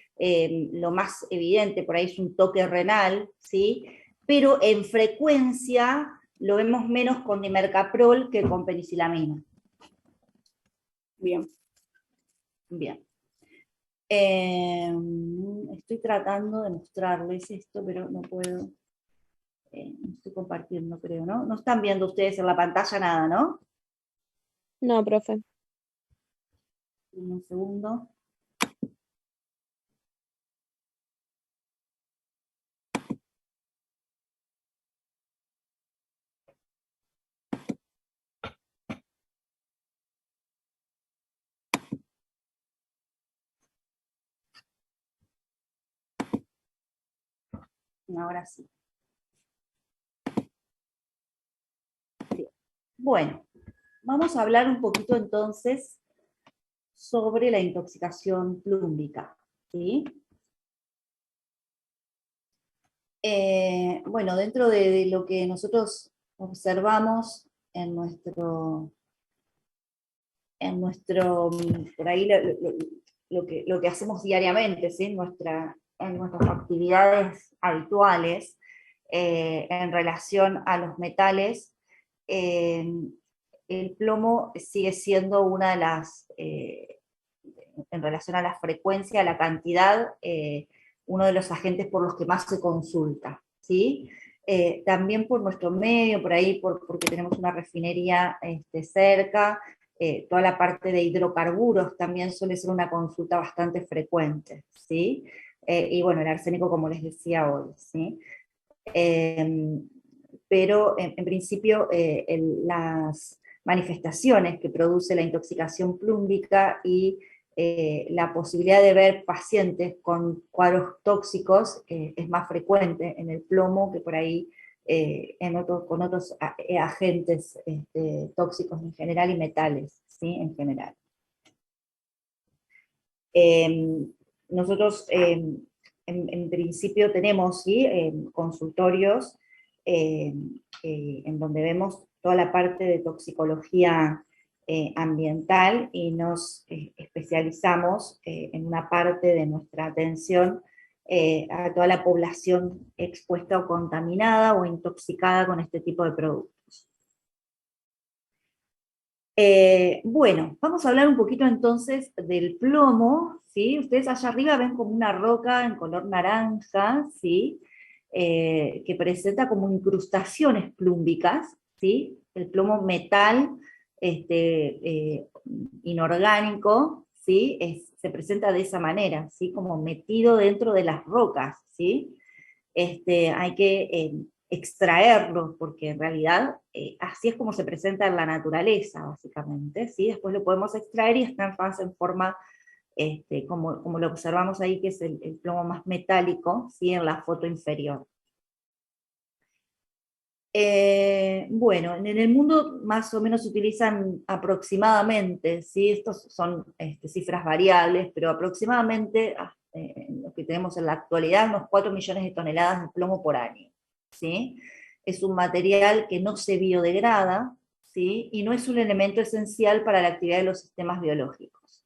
lo más evidente por ahí es un toque renal, ¿sí? Pero en frecuencia lo vemos menos con dimercaprol que con penicilamina. Bien. Bien. Estoy tratando de mostrarles esto, pero no puedo. No estoy compartiendo, creo, ¿no? No están viendo ustedes en la pantalla nada, ¿no? No, profe. Un segundo. Ahora sí. Bien. Bueno, vamos a hablar un poquito entonces sobre la intoxicación plúmbica, ¿sí? Bueno, dentro de lo que nosotros observamos por ahí lo que hacemos diariamente, ¿sí? En nuestras actividades habituales en relación a los metales, el plomo sigue siendo una de las, en relación a la frecuencia, a la cantidad, uno de los agentes por los que más se consulta, ¿sí? También por nuestro medio, por ahí, porque tenemos una refinería cerca, toda la parte de hidrocarburos también suele ser una consulta bastante frecuente, ¿sí? Y bueno, el arsénico, como les decía hoy, ¿sí? Pero en principio las manifestaciones que produce la intoxicación plúmbica y la posibilidad de ver pacientes con cuadros tóxicos es más frecuente en el plomo que por ahí con otros agentes tóxicos en general y metales, ¿sí? En general. Nosotros en principio tenemos, ¿sí? Consultorios en donde vemos toda la parte de toxicología ambiental y nos especializamos en una parte de nuestra atención a toda la población expuesta o contaminada o intoxicada con este tipo de productos. Bueno, vamos a hablar un poquito entonces del plomo, ¿sí? Ustedes allá arriba ven como una roca en color naranja, ¿sí? Que presenta como incrustaciones plúmbicas, ¿sí? El plomo metal inorgánico, ¿sí? Se presenta de esa manera, ¿sí? Como metido dentro de las rocas, ¿sí? Hay que extraerlo, porque en realidad así es como se presenta en la naturaleza, básicamente, ¿sí? Después lo podemos extraer y está en forma, como lo observamos ahí, que es el plomo más metálico, ¿sí? En la foto inferior. Bueno, en el mundo más o menos se utilizan aproximadamente, ¿sí? Estos son cifras variables, pero aproximadamente lo que tenemos en la actualidad, unos 4 millones de toneladas de plomo por año, ¿sí? Es un material que no se biodegrada, ¿sí? Y no es un elemento esencial para la actividad de los sistemas biológicos.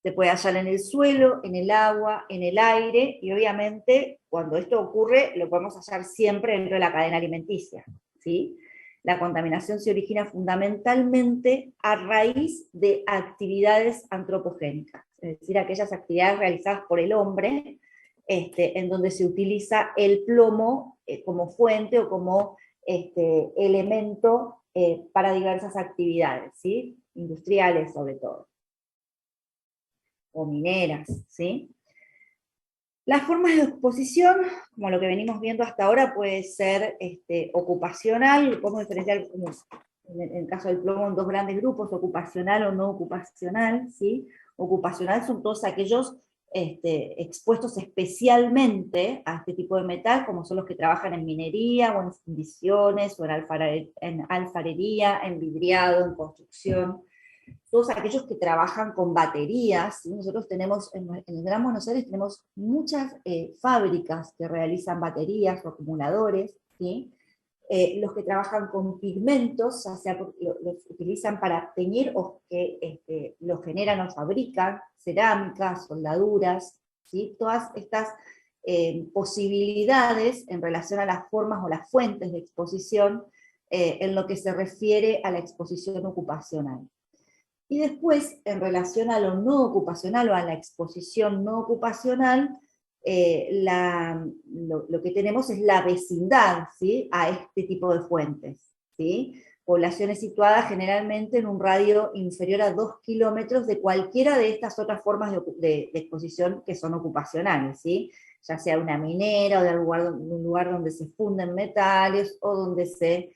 Se puede hallar en el suelo, en el agua, en el aire, y obviamente cuando esto ocurre lo podemos hallar siempre dentro de la cadena alimenticia, ¿sí? La contaminación se origina fundamentalmente a raíz de actividades antropogénicas, es decir, aquellas actividades realizadas por el hombre, en donde se utiliza el plomo como fuente o como elemento para diversas actividades, ¿sí? Industriales sobre todo, o mineras, ¿sí? Las formas de exposición, como lo que venimos viendo hasta ahora, puede ser ocupacional, podemos diferenciar en el caso del plomo en dos grandes grupos, ocupacional o no ocupacional, ¿sí? Ocupacional son todos aquellos expuestos especialmente a este tipo de metal, como son los que trabajan en minería, o en fundiciones, o en alfarería, en vidriado, en construcción. Todos aquellos que trabajan con baterías, ¿sí? Nosotros tenemos, en el Gran Buenos Aires tenemos muchas fábricas que realizan baterías o acumuladores, ¿sí? Los que trabajan con pigmentos, ya sea porque los utilizan para teñir o que los generan o fabrican, cerámicas, soldaduras, ¿sí? Todas estas posibilidades en relación a las formas o las fuentes de exposición en lo que se refiere a la exposición ocupacional. Y después, en relación a lo no ocupacional o a la exposición no ocupacional, lo que tenemos es la vecindad, ¿sí? A este tipo de fuentes, ¿sí? Poblaciones situadas generalmente en un radio inferior a 2 kilómetros de cualquiera de estas otras formas de exposición que son ocupacionales, ¿sí? Ya sea una minera o de un lugar donde se funden metales o donde se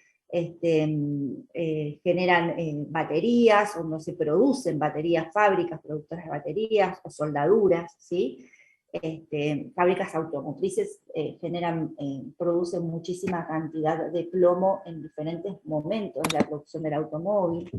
generan baterías, o no se producen baterías, fábricas productoras de baterías, o soldaduras, ¿sí? Fábricas automotrices producen muchísima cantidad de plomo en diferentes momentos de la producción del automóvil.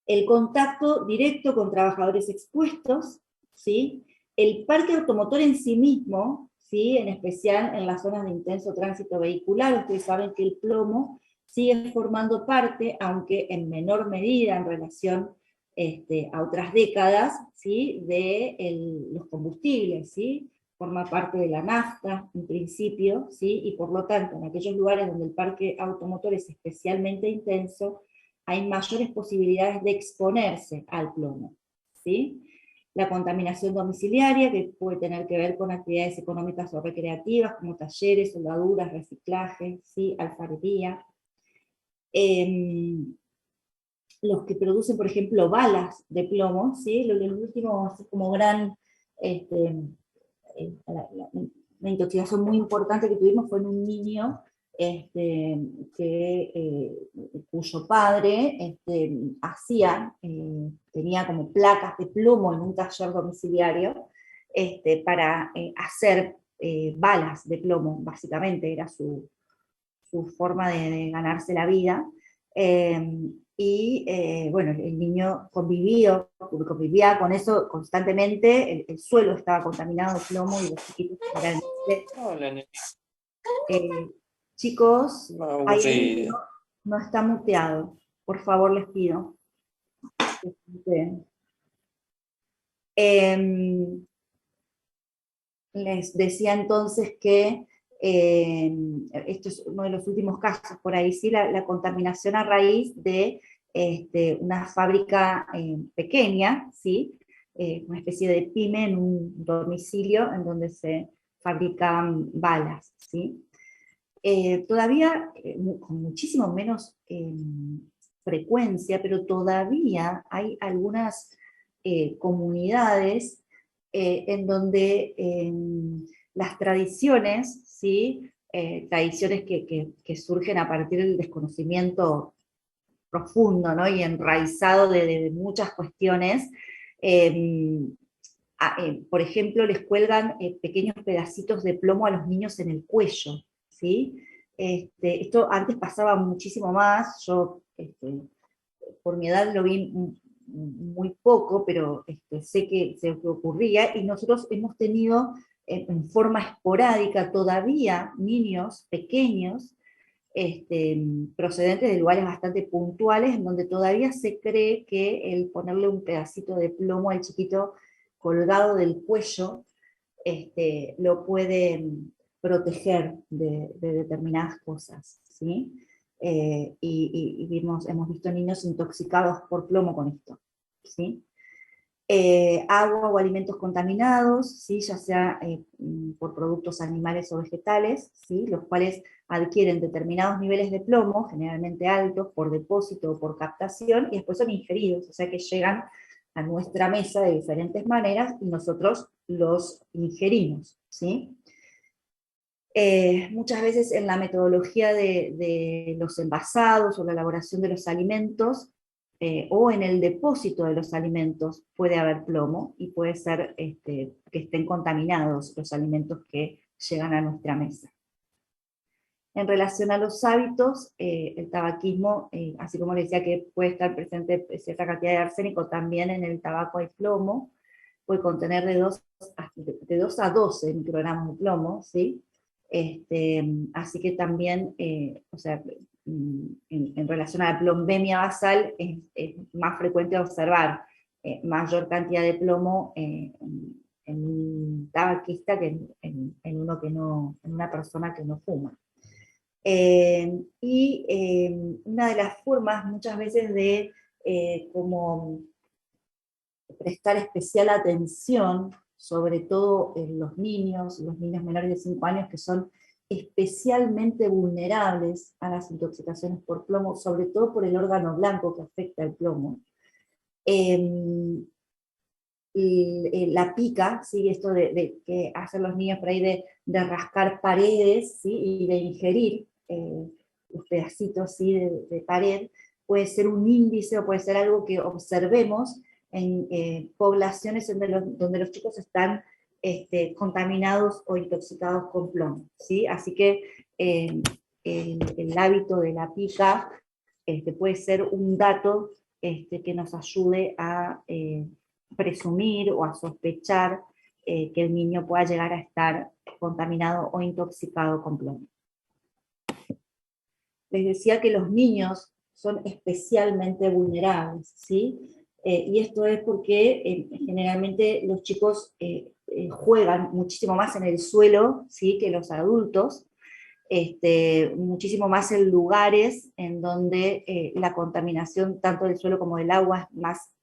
El contacto directo con trabajadores expuestos, ¿sí? El parque automotor en sí mismo, ¿sí? En especial en las zonas de intenso tránsito vehicular, ustedes saben que el plomo sigue formando parte, aunque en menor medida en relación a otras décadas, ¿sí? De los combustibles, ¿sí? forma parte de la nafta, en principio, ¿sí? Y por lo tanto, en aquellos lugares donde el parque automotor es especialmente intenso, hay mayores posibilidades de exponerse al plomo, ¿sí? La contaminación domiciliaria, que puede tener que ver con actividades económicas o recreativas, como talleres, soldaduras, reciclaje, ¿sí? Alfarería. Los que producen, por ejemplo, balas de plomo, ¿sí? Los últimos, como gran, una intoxicación muy importante que tuvimos fue en un niño cuyo padre tenía como placas de plomo en un taller domiciliario para hacer balas de plomo, básicamente era su forma de ganarse la vida. Bueno, el niño convivía con eso constantemente, el suelo estaba contaminado de plomo y los chiquitos generalmente. Chicos, alguien no está muteado, por favor les pido. Les decía entonces que esto es uno de los últimos casos por ahí, ¿sí? La contaminación a raíz de una fábrica pequeña, ¿sí? Una especie de pyme en un domicilio en donde se fabrican balas, ¿sí? Todavía con muchísimo menos frecuencia, pero todavía hay algunas comunidades en donde las tradiciones, ¿sí? Tradiciones que surgen a partir del desconocimiento profundo, ¿no? Y enraizado de muchas cuestiones, por ejemplo, les cuelgan pequeños pedacitos de plomo a los niños en el cuello, ¿sí? Esto antes pasaba muchísimo más, yo por mi edad lo vi muy poco, pero sé que se ocurría, y nosotros hemos tenido en forma esporádica todavía niños pequeños, procedentes de lugares bastante puntuales, en donde todavía se cree que el ponerle un pedacito de plomo al chiquito colgado del cuello lo puede proteger de determinadas cosas, ¿sí? Hemos visto niños intoxicados por plomo con esto, ¿sí? Agua o alimentos contaminados, ¿sí? Ya sea por productos animales o vegetales, ¿sí? Los cuales adquieren determinados niveles de plomo, generalmente altos, por depósito o por captación, y después son ingeridos, o sea que llegan a nuestra mesa de diferentes maneras y nosotros los ingerimos, ¿sí? Muchas veces en la metodología de los envasados o la elaboración de los alimentos, o en el depósito de los alimentos puede haber plomo, y puede ser que estén contaminados los alimentos que llegan a nuestra mesa. En relación a los hábitos, el tabaquismo, así como les decía que puede estar presente cierta cantidad de arsénico, también en el tabaco hay plomo, puede contener de 2 a 12 microgramos de plomo, ¿sí? Así que también, o sea, en relación a la plombemia basal, es más frecuente observar mayor cantidad de plomo en un tabaquista que en una persona que no fuma. Una de las formas muchas veces de como prestar especial atención, sobre todo en los niños menores de 5 años, que son especialmente vulnerables a las intoxicaciones por plomo, sobre todo por el órgano blanco que afecta el plomo. La pica, ¿sí? Esto de que hacen los niños por ahí de rascar paredes, ¿sí? Y de ingerir los pedacitos, ¿sí? de pared, puede ser un índice o puede ser algo que observemos en poblaciones donde los chicos están contaminados o intoxicados con plomo, ¿sí? Así que el hábito de la pica puede ser un dato que nos ayude a presumir o a sospechar que el niño pueda llegar a estar contaminado o intoxicado con plomo. Les decía que los niños son especialmente vulnerables, ¿sí? Y esto es porque generalmente los chicos juegan muchísimo más en el suelo, ¿sí?, que los adultos, muchísimo más en lugares en donde la contaminación tanto del suelo como del agua es más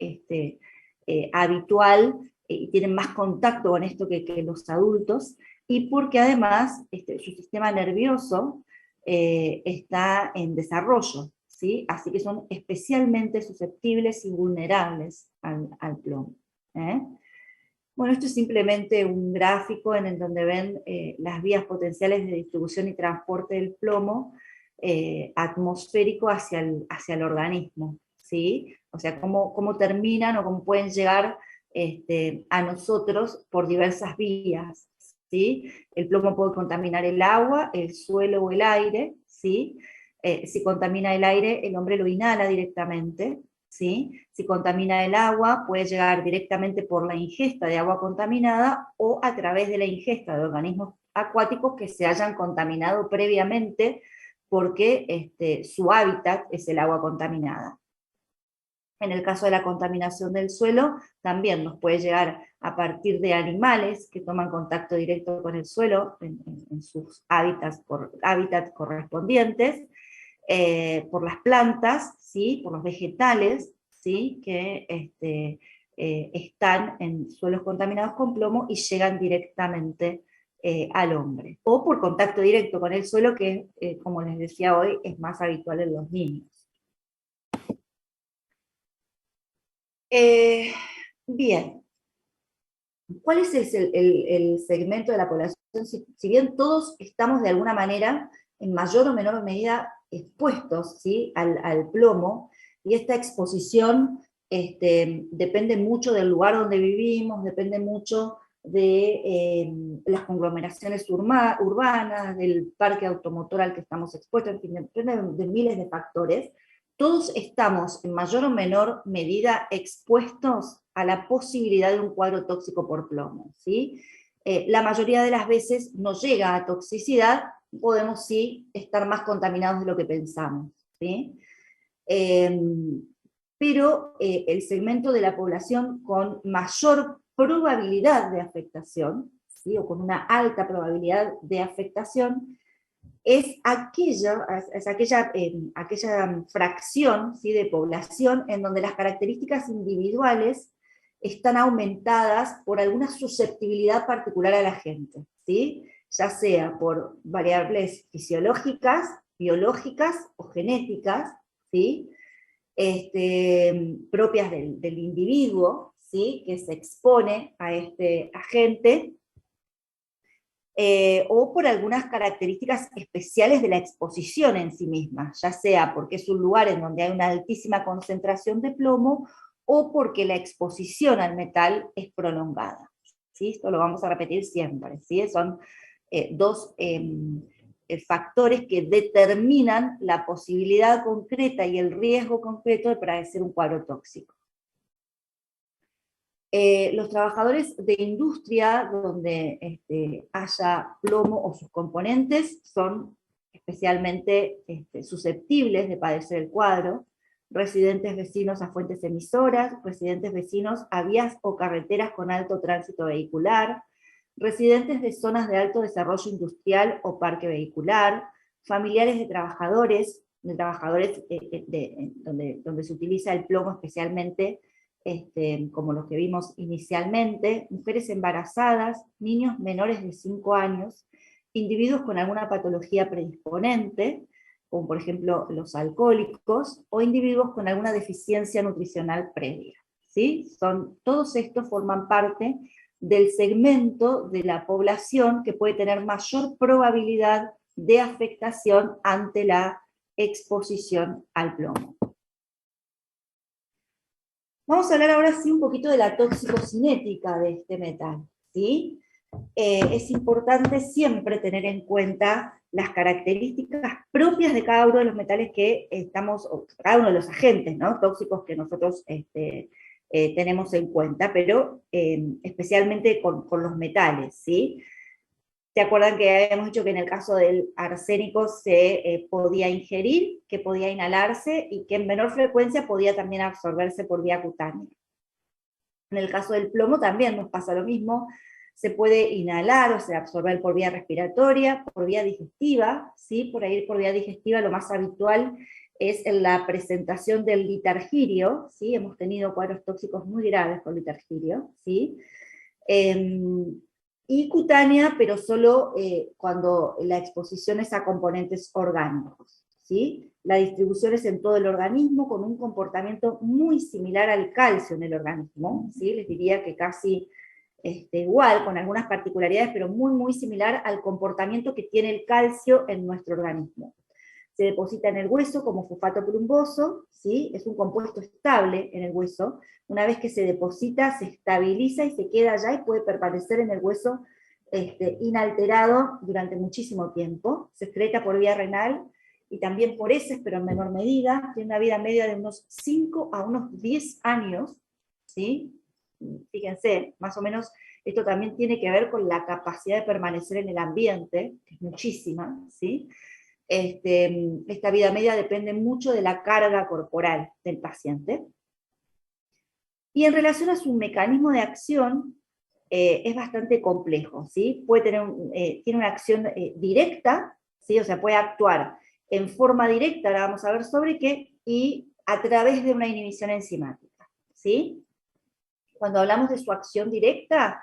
habitual, y tienen más contacto con esto que los adultos, y porque además su sistema nervioso está en desarrollo, ¿sí? Así que son especialmente susceptibles y vulnerables al plomo. Bueno, esto es simplemente un gráfico en el donde ven las vías potenciales de distribución y transporte del plomo atmosférico hacia el organismo, ¿sí? O sea, cómo terminan o cómo pueden llegar a nosotros por diversas vías, ¿sí? El plomo puede contaminar el agua, el suelo o el aire, ¿sí? Si contamina el aire, el hombre lo inhala directamente, ¿sí? Si contamina el agua, puede llegar directamente por la ingesta de agua contaminada o a través de la ingesta de organismos acuáticos que se hayan contaminado previamente porque su hábitat es el agua contaminada. En el caso de la contaminación del suelo, también nos puede llegar a partir de animales que toman contacto directo con el suelo en sus hábitats correspondientes, por las plantas, ¿sí?, por los vegetales, ¿sí?, que están en suelos contaminados con plomo y llegan directamente al hombre. O por contacto directo con el suelo, que como les decía hoy, es más habitual en los niños. Bien, ¿cuál es el segmento de la población? Si bien todos estamos de alguna manera, en mayor o menor medida, expuestos, ¿sí?, al plomo, y esta exposición depende mucho del lugar donde vivimos, depende mucho de las conglomeraciones urbanas, del parque automotor al que estamos expuestos, en fin, depende de miles de factores. Todos estamos en mayor o menor medida expuestos a la posibilidad de un cuadro tóxico por plomo, ¿sí? La mayoría de las veces no llega a toxicidad, podemos sí estar más contaminados de lo que pensamos, ¿sí? Pero el segmento de la población con mayor probabilidad de afectación, ¿sí?, o con una alta probabilidad de afectación, es aquella fracción, ¿sí?, de población en donde las características individuales están aumentadas por alguna susceptibilidad particular a la gente, ¿sí?, ya sea por variables fisiológicas, biológicas o genéticas, ¿sí?, propias del individuo, ¿sí?, que se expone a este agente, o por algunas características especiales de la exposición en sí misma, ya sea porque es un lugar en donde hay una altísima concentración de plomo, o porque la exposición al metal es prolongada, ¿sí? Esto lo vamos a repetir siempre, ¿sí? Son dos factores que determinan la posibilidad concreta y el riesgo concreto de padecer un cuadro tóxico. Los trabajadores de industria donde haya plomo o sus componentes son especialmente susceptibles de padecer el cuadro. Residentes vecinos a fuentes emisoras, residentes vecinos a vías o carreteras con alto tránsito vehicular, residentes de zonas de alto desarrollo industrial o parque vehicular, familiares de trabajadores donde se utiliza el plomo especialmente, como los que vimos inicialmente, mujeres embarazadas, niños menores de 5 años, individuos con alguna patología predisponente, como por ejemplo los alcohólicos, o individuos con alguna deficiencia nutricional previa, ¿sí? Todos estos forman parte del segmento de la población que puede tener mayor probabilidad de afectación ante la exposición al plomo. Vamos a hablar ahora sí un poquito de la toxicocinética de este metal, ¿sí? Es importante siempre tener en cuenta las características propias de cada uno de los metales que cada uno de los agentes, ¿no?, tóxicos que nosotros tenemos en cuenta, pero especialmente con los metales, ¿sí? ¿Se acuerdan que habíamos dicho que en el caso del arsénico se podía ingerir, que podía inhalarse, y que en menor frecuencia podía también absorberse por vía cutánea? En el caso del plomo también nos pasa lo mismo. Se puede inhalar, o sea, absorber por vía respiratoria, por vía digestiva, ¿sí? Por ahí por vía digestiva lo más habitual es en la presentación del litargirio, ¿sí? Hemos tenido cuadros tóxicos muy graves con litargirio, ¿sí? Y cutánea, pero solo cuando la exposición es a componentes orgánicos, ¿sí? La distribución es en todo el organismo, con un comportamiento muy similar al calcio en el organismo, ¿sí? Les diría que casi igual, con algunas particularidades, pero muy, muy similar al comportamiento que tiene el calcio en nuestro organismo. Se deposita en el hueso como fosfato plumboso, ¿sí? Es un compuesto estable en el hueso. Una vez que se deposita, se estabiliza y se queda allá y puede permanecer en el hueso inalterado durante muchísimo tiempo. Se excreta por vía renal y también por heces, pero en menor medida. Tiene una vida media de unos 5 a unos 10 años, ¿sí? Fíjense, más o menos esto también tiene que ver con la capacidad de permanecer en el ambiente, que es muchísima, ¿sí? Esta vida media depende mucho de la carga corporal del paciente. Y en relación a su mecanismo de acción, es bastante complejo, ¿sí? Puede tener tiene una acción directa, ¿sí? O sea, puede actuar en forma directa, ahora vamos a ver sobre qué, y a través de una inhibición enzimática, ¿sí? Cuando hablamos de su acción directa,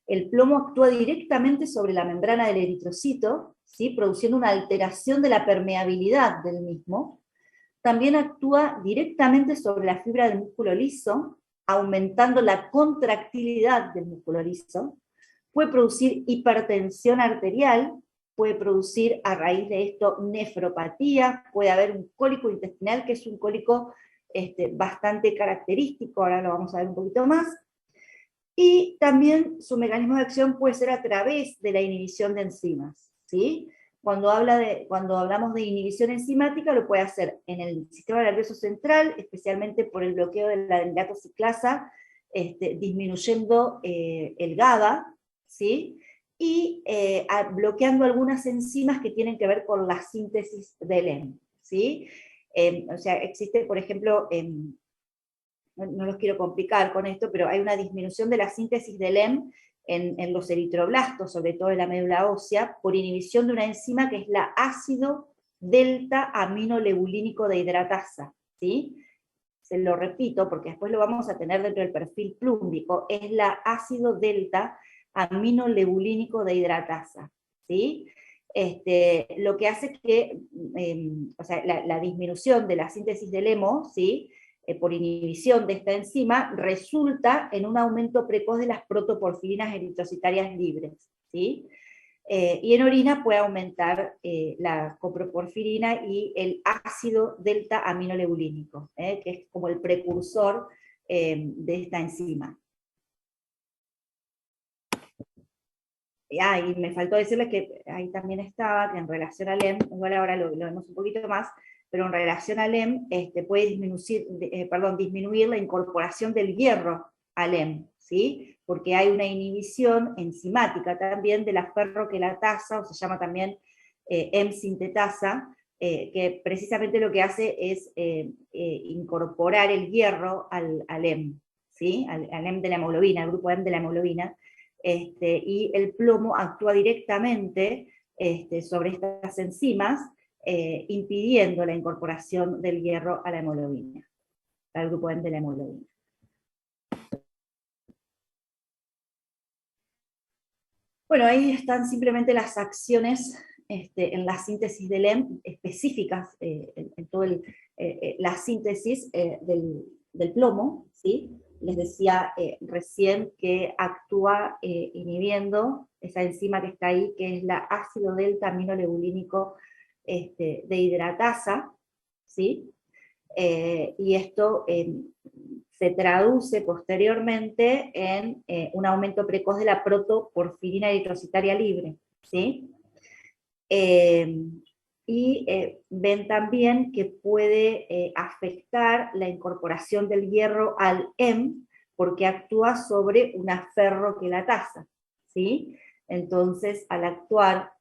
el plomo actúa directamente sobre la membrana del eritrocito, ¿sí? Produciendo una alteración de la permeabilidad del mismo. También actúa directamente sobre la fibra del músculo liso, aumentando la contractilidad del músculo liso. Puede producir hipertensión arterial, puede producir a raíz de esto nefropatía, puede haber un cólico intestinal, que es un cólico bastante característico, ahora lo vamos a ver un poquito más. Y también su mecanismo de acción puede ser a través de la inhibición de enzimas, ¿sí? Cuando hablamos de inhibición enzimática, lo puede hacer en el sistema nervioso central, especialmente por el bloqueo de la denilato ciclasa, disminuyendo el GABA, ¿sí? Y bloqueando algunas enzimas que tienen que ver con la síntesis del LEM, ¿sí? O sea, existe, por ejemplo, no los quiero complicar con esto, pero hay una disminución de la síntesis del LEM en los eritroblastos, sobre todo en la médula ósea, por inhibición de una enzima que es la ácido delta aminolebulínico de hidratasa, ¿sí? Se lo repito porque después lo vamos a tener dentro del perfil plúmbico, es la ácido delta aminolebulínico de hidratasa, ¿sí? Lo que hace que, o sea, la disminución de la síntesis del hemo, ¿sí? Por inhibición de esta enzima, resulta en un aumento precoz de las protoporfirinas eritrocitarias libres, ¿sí? Y en orina puede aumentar la coproporfirina y el ácido delta aminolebulínico, que es como el precursor de esta enzima. Y me faltó decirles que ahí también estaba, que en relación al LEM, igual ahora lo vemos un poquito más, pero en relación al LEM puede disminuir la incorporación del hierro al LEM, ¿sí? Porque hay una inhibición enzimática también de la ferroquelatasa, o se llama también M-sintetasa, que precisamente lo que hace es incorporar el hierro al M, ¿sí? Al M de la hemoglobina, al grupo M de la hemoglobina, y el plomo actúa directamente sobre estas enzimas, impidiendo la incorporación del hierro a la hemoglobina, al grupo M de la hemoglobina. Bueno, ahí están simplemente las acciones en la síntesis del LEM específicas, en toda la síntesis del plomo, ¿sí? Les decía recién que actúa inhibiendo esa enzima que está ahí, que es la ácido delta aminolebulínico de hidratasa, ¿sí? Y esto se traduce posteriormente en un aumento precoz de la protoporfirina eritrocitaria libre, ¿sí? Ven también que puede afectar la incorporación del hierro al M, porque actúa sobre una ferroquelatasa, ¿sí? Entonces, al actuar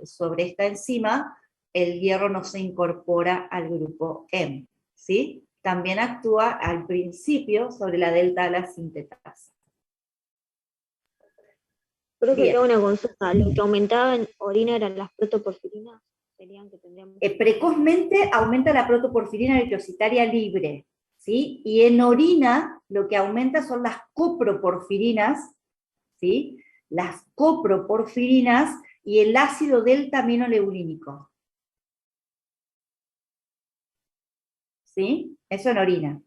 sobre esta enzima, el hierro no se incorpora al grupo M, ¿sí? También actúa al principio sobre la delta-ala sintetasa. Profe, Bien. tengo una consulta. ¿Lo que aumentaba en orina eran las protoporfirinas? Serían que tendríamos... Precozmente aumenta la protoporfirina eritrocitaria libre, ¿sí? Y en orina lo que aumenta son las coproporfirinas, ¿sí? Las coproporfirinas y el ácido delta-aminoleulínico. ¿Sí? Eso en orina.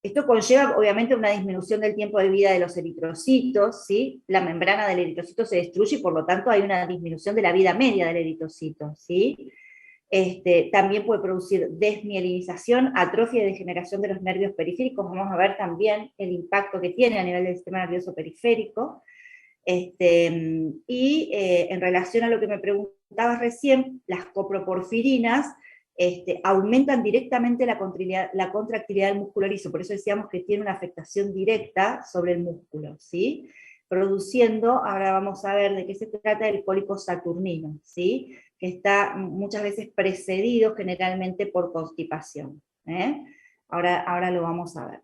Esto conlleva, obviamente, una disminución del tiempo de vida de los eritrocitos, ¿sí? La membrana del eritrocito se destruye y, por lo tanto, hay una disminución de la vida media del eritrocito, ¿sí? También puede producir desmielinización, atrofia y degeneración de los nervios periféricos. Vamos a ver también el impacto que tiene a nivel del sistema nervioso periférico. En relación a lo que me preguntabas recién, las coproporfirinas aumentan directamente la contractilidad del músculo liso, por eso decíamos que tiene una afectación directa sobre el músculo, ¿sí? Produciendo, ahora vamos a ver de qué se trata, el cólico saturnino, ¿sí? Que está muchas veces precedido generalmente por constipación. Ahora lo vamos a ver.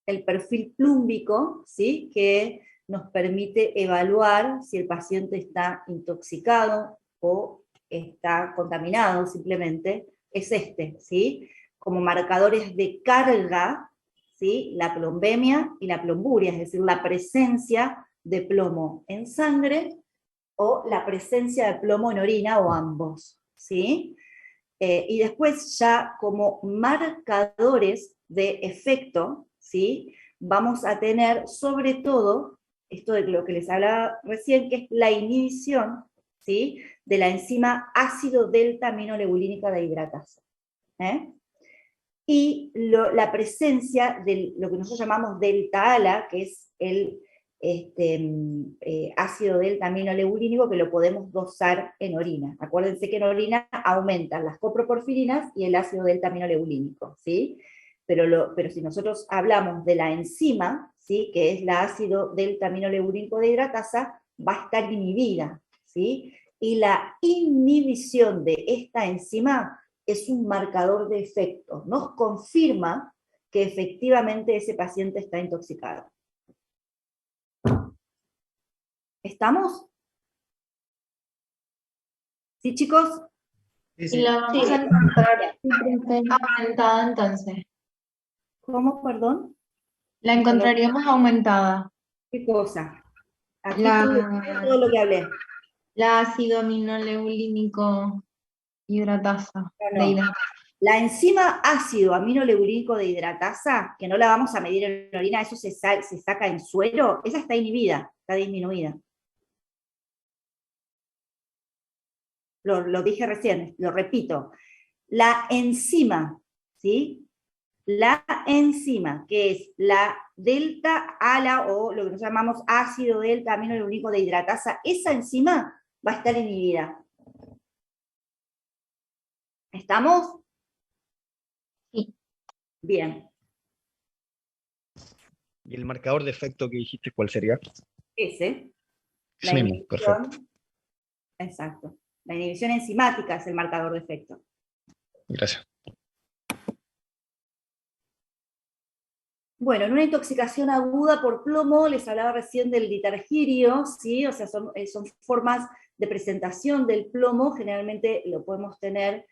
El perfil plúmbico, ¿sí? Que nos permite evaluar si el paciente está intoxicado o está contaminado simplemente, es ¿sí? Como marcadores de carga, ¿sí? La plombemia y la plomburia, es decir, la presencia de plomo en sangre o la presencia de plomo en orina o ambos, ¿sí? Y después ya como marcadores de efecto, ¿sí? Vamos a tener sobre todo, esto de lo que les hablaba recién, que es la inhibición, ¿sí? De la enzima ácido delta-aminoleulínica dehidratasa. Y la presencia de lo que nosotros llamamos delta-ALA, que es el ácido delta-aminoleulínico, que lo podemos dosar en orina. Acuérdense que en orina aumentan las coproporfirinas y el ácido delta-aminoleulínico, ¿sí? Pero si nosotros hablamos de la enzima, ¿sí? Que es la ácido delta-aminoleulínico dehidratasa, va a estar inhibida, ¿sí? Y la inhibición de esta enzima es un marcador de efecto, nos confirma que efectivamente ese paciente está intoxicado. ¿Estamos? ¿Sí, chicos? Y la vamos a encontrar aumentada entonces. ¿Cómo, perdón? La encontraríamos aumentada. ¿Qué cosa? Aquí La, todo lo que hablé. la ácido aminoleulínico hidratasa. No. La enzima ácido aminoleulínico dehidratasa, que no la vamos a medir en orina, eso se saca en suero, esa está inhibida, está disminuida. Lo dije recién, lo repito. La enzima, ¿sí? La enzima, que es la delta-ALA, o lo que nosotros llamamos ácido delta-aminoleulínico dehidratasa, esa enzima va a estar inhibida. ¿Estamos? Sí. Bien. ¿Y el marcador de efecto que dijiste cuál sería? Ese. Ese mismo, perfecto. Exacto. La inhibición enzimática es el marcador de efecto. Gracias. Bueno, en una intoxicación aguda por plomo, les hablaba recién del ditergirio, ¿sí? O sea, son formas de presentación del plomo, generalmente lo podemos tener,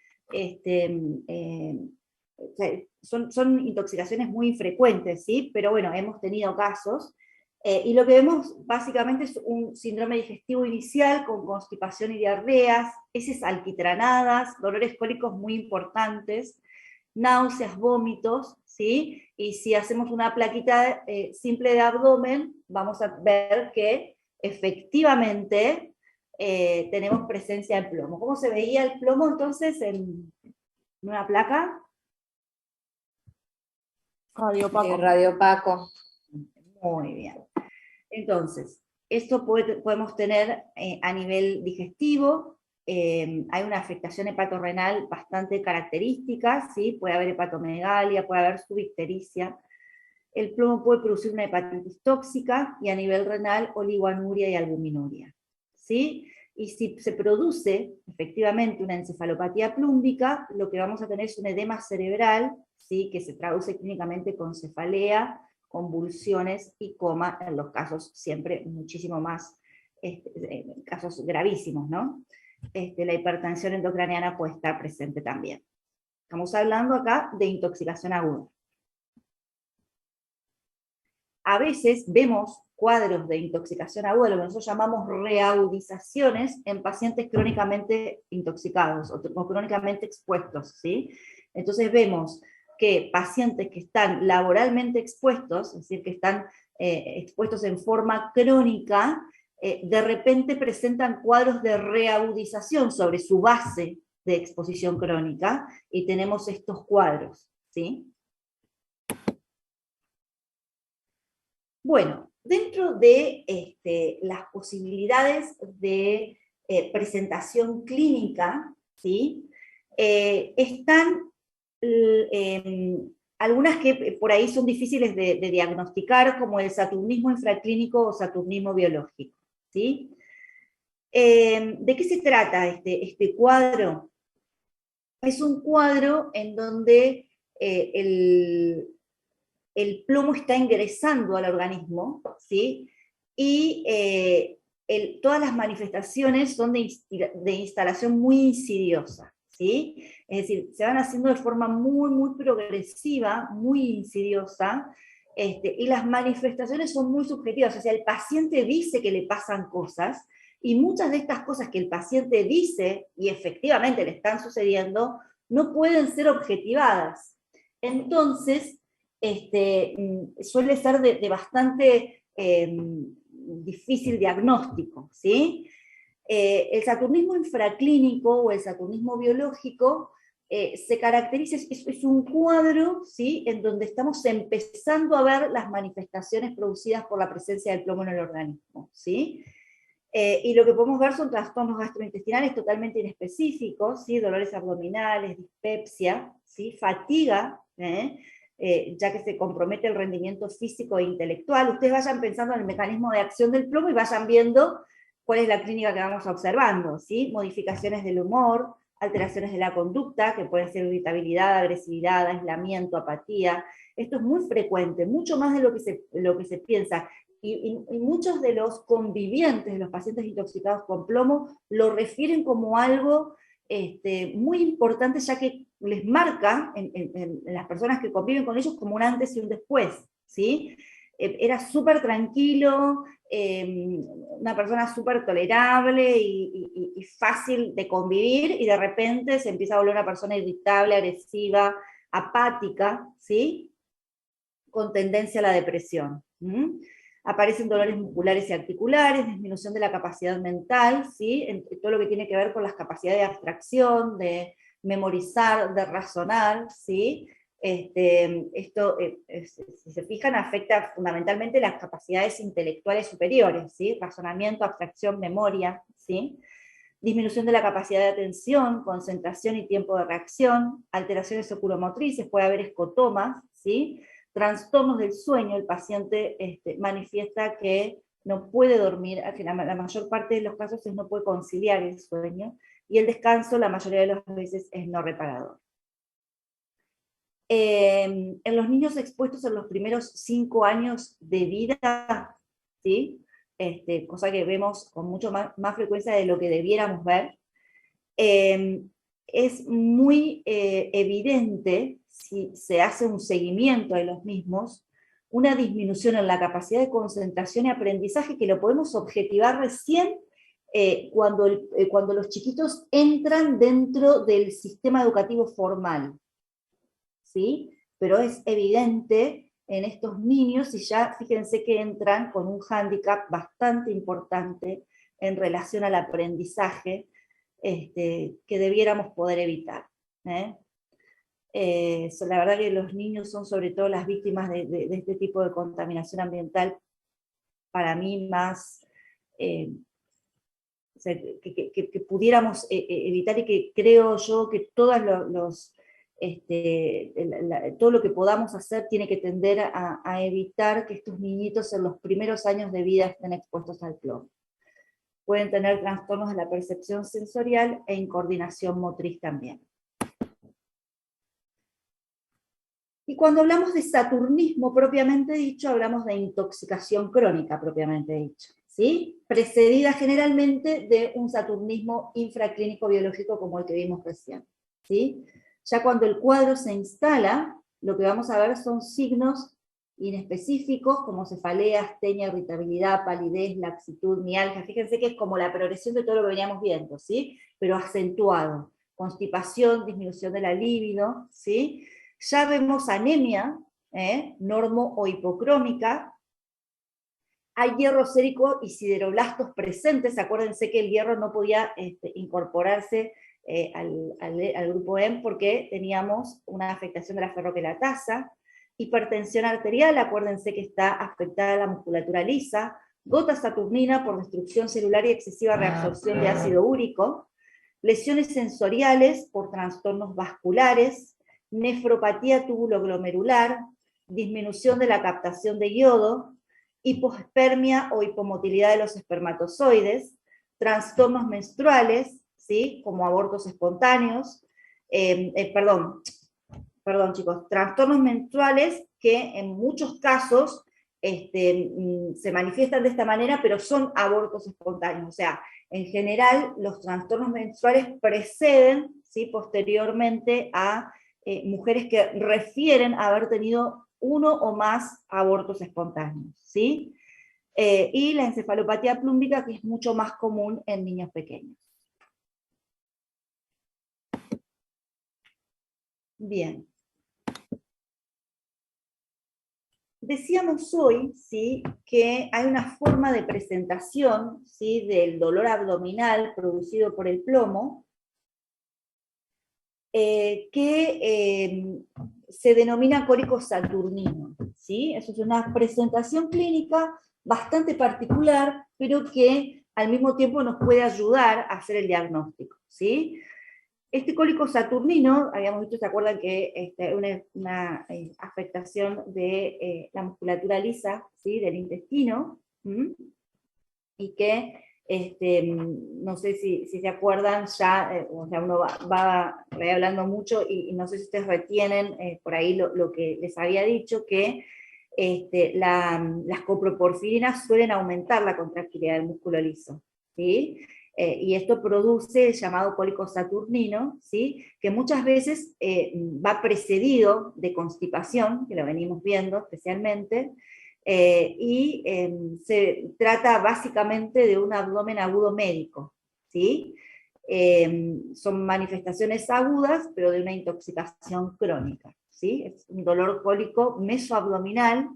son intoxicaciones muy infrecuentes, ¿sí? Pero bueno, hemos tenido casos, y lo que vemos básicamente es un síndrome digestivo inicial con constipación y diarreas, heces alquitranadas, dolores cólicos muy importantes, náuseas, vómitos, ¿sí? Y si hacemos una plaquita simple de abdomen, vamos a ver que efectivamente tenemos presencia de plomo. ¿Cómo se veía el plomo entonces en una placa? Radiopaco. Radiopaco. Muy bien. Entonces, esto podemos tener a nivel digestivo. Hay una afectación hepatorrenal bastante característica, ¿sí? Puede haber hepatomegalia, puede haber subictericia. El plomo puede producir una hepatitis tóxica y a nivel renal oligoanuria y albuminuria, ¿sí? Y si se produce efectivamente una encefalopatía plúmbica, lo que vamos a tener es un edema cerebral, ¿sí? Que se traduce clínicamente con cefalea, convulsiones y coma en los casos siempre muchísimo más, en casos gravísimos, ¿no? La hipertensión endocraniana puede estar presente también. Estamos hablando acá de intoxicación aguda. A veces vemos cuadros de intoxicación aguda, lo que nosotros llamamos reagudizaciones en pacientes crónicamente intoxicados o crónicamente expuestos, ¿sí? Entonces vemos que pacientes que están laboralmente expuestos, es decir, que están expuestos en forma crónica, de repente presentan cuadros de reagudización sobre su base de exposición crónica, y tenemos estos cuadros, ¿sí? Bueno, dentro de las posibilidades de presentación clínica, ¿sí? Están algunas que por ahí son difíciles de diagnosticar, como el saturnismo infraclínico o saturnismo biológico, ¿sí? ¿De qué se trata este cuadro? Es un cuadro en donde el plomo está ingresando al organismo, ¿sí? Y todas las manifestaciones son de instalación muy insidiosa, ¿sí? Es decir, se van haciendo de forma muy, muy progresiva, muy insidiosa, y las manifestaciones son muy subjetivas, o sea, el paciente dice que le pasan cosas, y muchas de estas cosas que el paciente dice, y efectivamente le están sucediendo, no pueden ser objetivadas. Entonces, suele ser de bastante difícil diagnóstico, ¿sí? El saturnismo infraclínico o el saturnismo biológico se caracteriza, es un cuadro, ¿sí?, en donde estamos empezando a ver las manifestaciones producidas por la presencia del plomo en el organismo, ¿sí? Y lo que podemos ver son trastornos gastrointestinales totalmente inespecíficos, ¿sí? Dolores abdominales, dispepsia, ¿sí? Fatiga, ya que se compromete el rendimiento físico e intelectual. Ustedes vayan pensando en el mecanismo de acción del plomo y vayan viendo cuál es la clínica que vamos observando, ¿sí? Modificaciones del humor, alteraciones de la conducta, que pueden ser irritabilidad, agresividad, aislamiento, apatía. Esto es muy frecuente, mucho más de lo que se piensa. Y muchos de los convivientes de los pacientes intoxicados con plomo lo refieren como algo muy importante, ya que les marca en las personas que conviven con ellos como un antes y un después, ¿sí? Era súper tranquilo, una persona súper tolerable y fácil de convivir, y de repente se empieza a volver una persona irritable, agresiva, apática, ¿sí? Con tendencia a la depresión. Aparecen dolores musculares y articulares, disminución de la capacidad mental, ¿sí? En todo lo que tiene que ver con las capacidades de abstracción, de memorizar, de razonar, ¿sí? Esto, si se fijan, afecta fundamentalmente las capacidades intelectuales superiores, ¿sí? Razonamiento, abstracción, memoria, ¿sí? Disminución de la capacidad de atención, concentración y tiempo de reacción, alteraciones oculomotrices, puede haber escotomas, ¿sí? Trastornos del sueño, el paciente manifiesta que no puede dormir, la mayor parte de los casos no puede conciliar el sueño, y el descanso la mayoría de las veces es no reparador. En los niños expuestos en los primeros 5 años de vida, ¿sí? Cosa que vemos con mucho más frecuencia de lo que debiéramos ver, es muy evidente, si se hace un seguimiento de los mismos, una disminución en la capacidad de concentración y aprendizaje que lo podemos objetivar recién cuando los chiquitos entran dentro del sistema educativo formal, ¿sí? Pero es evidente en estos niños, y ya fíjense que entran con un hándicap bastante importante en relación al aprendizaje, que debiéramos poder evitar. La verdad que los niños son sobre todo las víctimas de este tipo de contaminación ambiental, para mí más, o sea, que pudiéramos evitar, y que creo yo que todos todo lo que podamos hacer tiene que tender a evitar que estos niñitos en los primeros años de vida estén expuestos al plomo. Pueden tener trastornos de la percepción sensorial e incoordinación motriz también. Y cuando hablamos de saturnismo propiamente dicho, hablamos de intoxicación crónica propiamente dicho, ¿sí? Precedida generalmente de un saturnismo infraclínico biológico como el que vimos recién, ¿sí? Ya cuando el cuadro se instala, lo que vamos a ver son signos inespecíficos como cefalea, astenia, irritabilidad, palidez, laxitud, mialgia. Fíjense que es como la progresión de todo lo que veníamos viendo, ¿sí? Pero acentuado. Constipación, disminución de la libido, ¿sí? Ya vemos anemia, normo o hipocrómica. Hay hierro sérico y sideroblastos presentes. Acuérdense que el hierro no podía incorporarse al grupo M porque teníamos una afectación de la ferroquelatasa. Hipertensión arterial, acuérdense que está afectada la musculatura lisa. Gota saturnina por destrucción celular y excesiva reabsorción de ácido úrico. Lesiones sensoriales por trastornos vasculares. Nefropatía tubuloglomerular. Disminución de la captación de yodo. Hipospermia o hipomotilidad de los espermatozoides. Trastornos menstruales, ¿sí? Como abortos espontáneos. Perdón chicos, trastornos menstruales que en muchos casos se manifiestan de esta manera, pero son abortos espontáneos. O sea, en general los trastornos menstruales preceden, ¿sí? Posteriormente a mujeres que refieren a haber tenido uno o más abortos espontáneos, ¿sí? Y la encefalopatía plúmbica, que es mucho más común en niños pequeños. Bien. Decíamos hoy, ¿sí? Que hay una forma de presentación, ¿sí? Del dolor abdominal producido por el plomo, que se denomina cólico saturnino, ¿sí? Eso es una presentación clínica bastante particular, pero que al mismo tiempo nos puede ayudar a hacer el diagnóstico, ¿sí? Este cólico saturnino, habíamos visto, ¿se acuerdan que es una afectación de la musculatura lisa, ¿sí? Del intestino? Y que, no sé si se acuerdan, ya, o sea, uno va hablando mucho y no sé si ustedes retienen por ahí lo que les había dicho, que las coproporfirinas suelen aumentar la contractilidad del músculo liso, ¿sí? Y esto produce el llamado cólico saturnino, ¿sí? Que muchas veces va precedido de constipación, que lo venimos viendo especialmente, y se trata básicamente de un abdomen agudo médico, ¿sí? Son manifestaciones agudas, pero de una intoxicación crónica, ¿sí? Es un dolor cólico mesoabdominal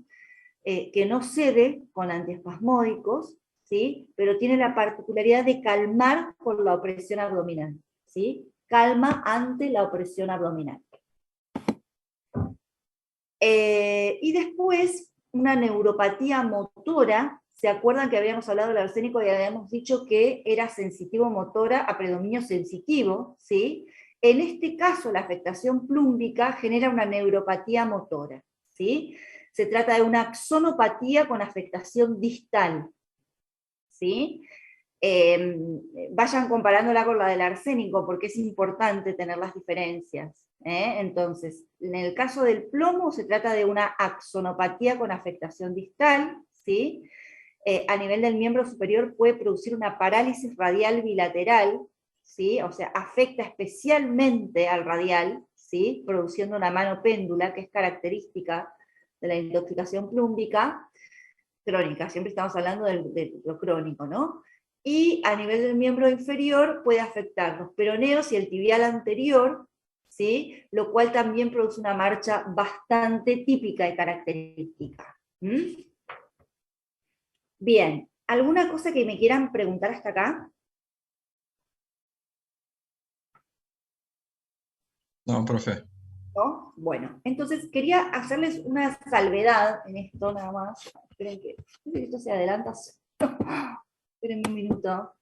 que no cede con antiespasmódicos, ¿sí? Pero tiene la particularidad de calmar por la opresión abdominal, ¿sí? Calma ante la opresión abdominal. Y después, una neuropatía motora. ¿Se acuerdan que habíamos hablado del arsénico y habíamos dicho que era sensitivo motora a predominio sensitivo? ¿Sí? En este caso, la afectación plúmbica genera una neuropatía motora, ¿sí? Se trata de una axonopatía con afectación distal, ¿sí? Vayan comparándola con la del arsénico, porque es importante tener las diferencias. Entonces, en el caso del plomo se trata de una axonopatía con afectación distal, ¿sí? A nivel del miembro superior puede producir una parálisis radial bilateral, ¿sí? O sea, afecta especialmente al radial, ¿sí? Produciendo una mano péndula, que es característica de la intoxicación plúmbica, crónica, siempre estamos hablando de lo crónico, ¿no? Y a nivel del miembro inferior puede afectar los peroneos y el tibial anterior, ¿sí? Lo cual también produce una marcha bastante típica y característica. Bien, ¿alguna cosa que me quieran preguntar hasta acá? No, profe. ¿No? Bueno, entonces quería hacerles una salvedad en esto nada más. Esperen que esto se adelanta. Esperen un minuto.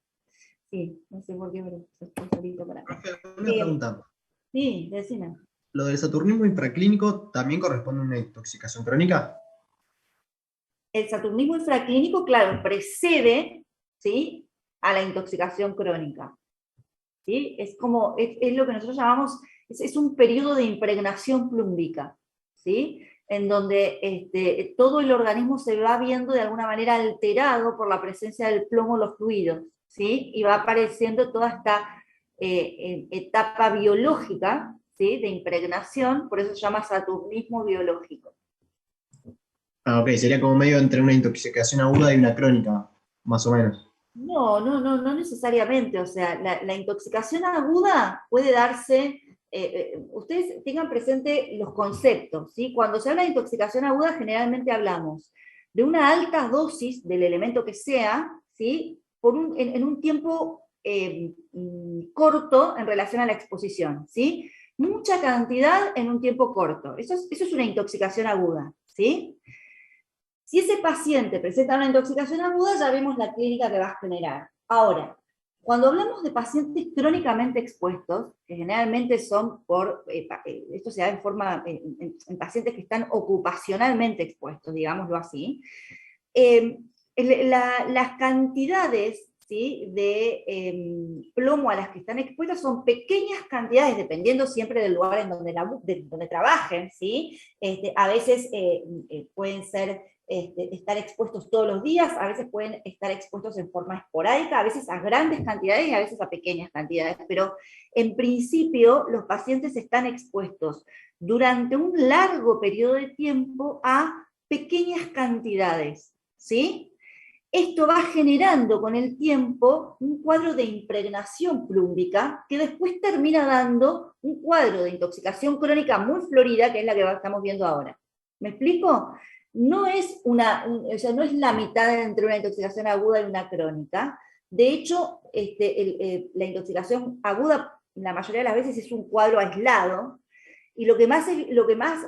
Sí, no sé por qué, pero estoy solito para acá. Profe, una pregunta. Sí, decime. ¿Lo del saturnismo infraclínico también corresponde a una intoxicación crónica? El saturnismo infraclínico, claro, precede, ¿sí? A la intoxicación crónica. ¿Sí? Es como, es lo que nosotros llamamos, es un periodo de impregnación plúmbica, ¿sí? En donde todo el organismo se va viendo de alguna manera alterado por la presencia del plomo en los fluidos, ¿sí? Y va apareciendo toda esta etapa biológica, ¿sí? De impregnación, por eso se llama saturnismo biológico. Ah, ok, sería como medio entre una intoxicación aguda y una crónica, más o menos. No necesariamente, o sea, la intoxicación aguda puede darse, ustedes tengan presente los conceptos, ¿sí? Cuando se habla de intoxicación aguda, generalmente hablamos de una alta dosis del elemento que sea, ¿sí? En un tiempo corto en relación a la exposición, ¿sí? Mucha cantidad en un tiempo corto, eso es una intoxicación aguda, ¿sí? Si ese paciente presenta una intoxicación aguda, ya vemos la clínica que va a generar. Ahora, cuando hablamos de pacientes crónicamente expuestos, que generalmente son esto se da en forma, en pacientes que están ocupacionalmente expuestos, digámoslo así, las cantidades, ¿sí? De plomo a las que están expuestas son pequeñas cantidades, dependiendo siempre del lugar en donde trabajen, ¿sí? A veces pueden ser estar expuestos todos los días, a veces pueden estar expuestos en forma esporádica, a veces a grandes cantidades y a veces a pequeñas cantidades, pero en principio los pacientes están expuestos durante un largo periodo de tiempo a pequeñas cantidades, ¿sí? Esto va generando con el tiempo un cuadro de impregnación plúmbica que después termina dando un cuadro de intoxicación crónica muy florida, que es la que estamos viendo ahora. ¿Me explico? No es, o sea, no es la mitad entre una intoxicación aguda y una crónica. De hecho, la intoxicación aguda la mayoría de las veces es un cuadro aislado, y lo que más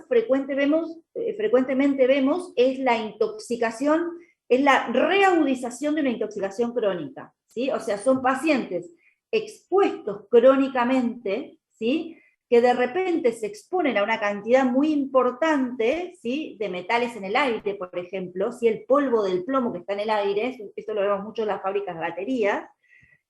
frecuentemente vemos es la intoxicación, es la reagudización de una intoxicación crónica, ¿sí? O sea, son pacientes expuestos crónicamente, ¿sí? Que de repente se exponen a una cantidad muy importante, ¿sí? De metales en el aire, por ejemplo, ¿sí? El polvo del plomo que está en el aire, esto lo vemos mucho en las fábricas de baterías,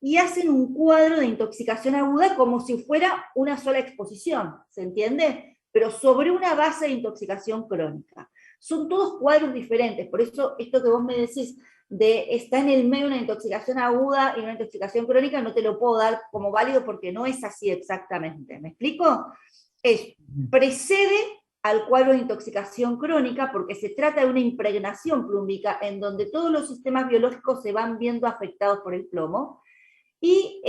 y hacen un cuadro de intoxicación aguda como si fuera una sola exposición, ¿se entiende? Pero sobre una base de intoxicación crónica. Son todos cuadros diferentes, por eso esto que vos me decís de está en el medio una intoxicación aguda y una intoxicación crónica, no te lo puedo dar como válido porque no es así exactamente. ¿Me explico? Precede al cuadro de intoxicación crónica porque se trata de una impregnación plúmbica en donde todos los sistemas biológicos se van viendo afectados por el plomo, y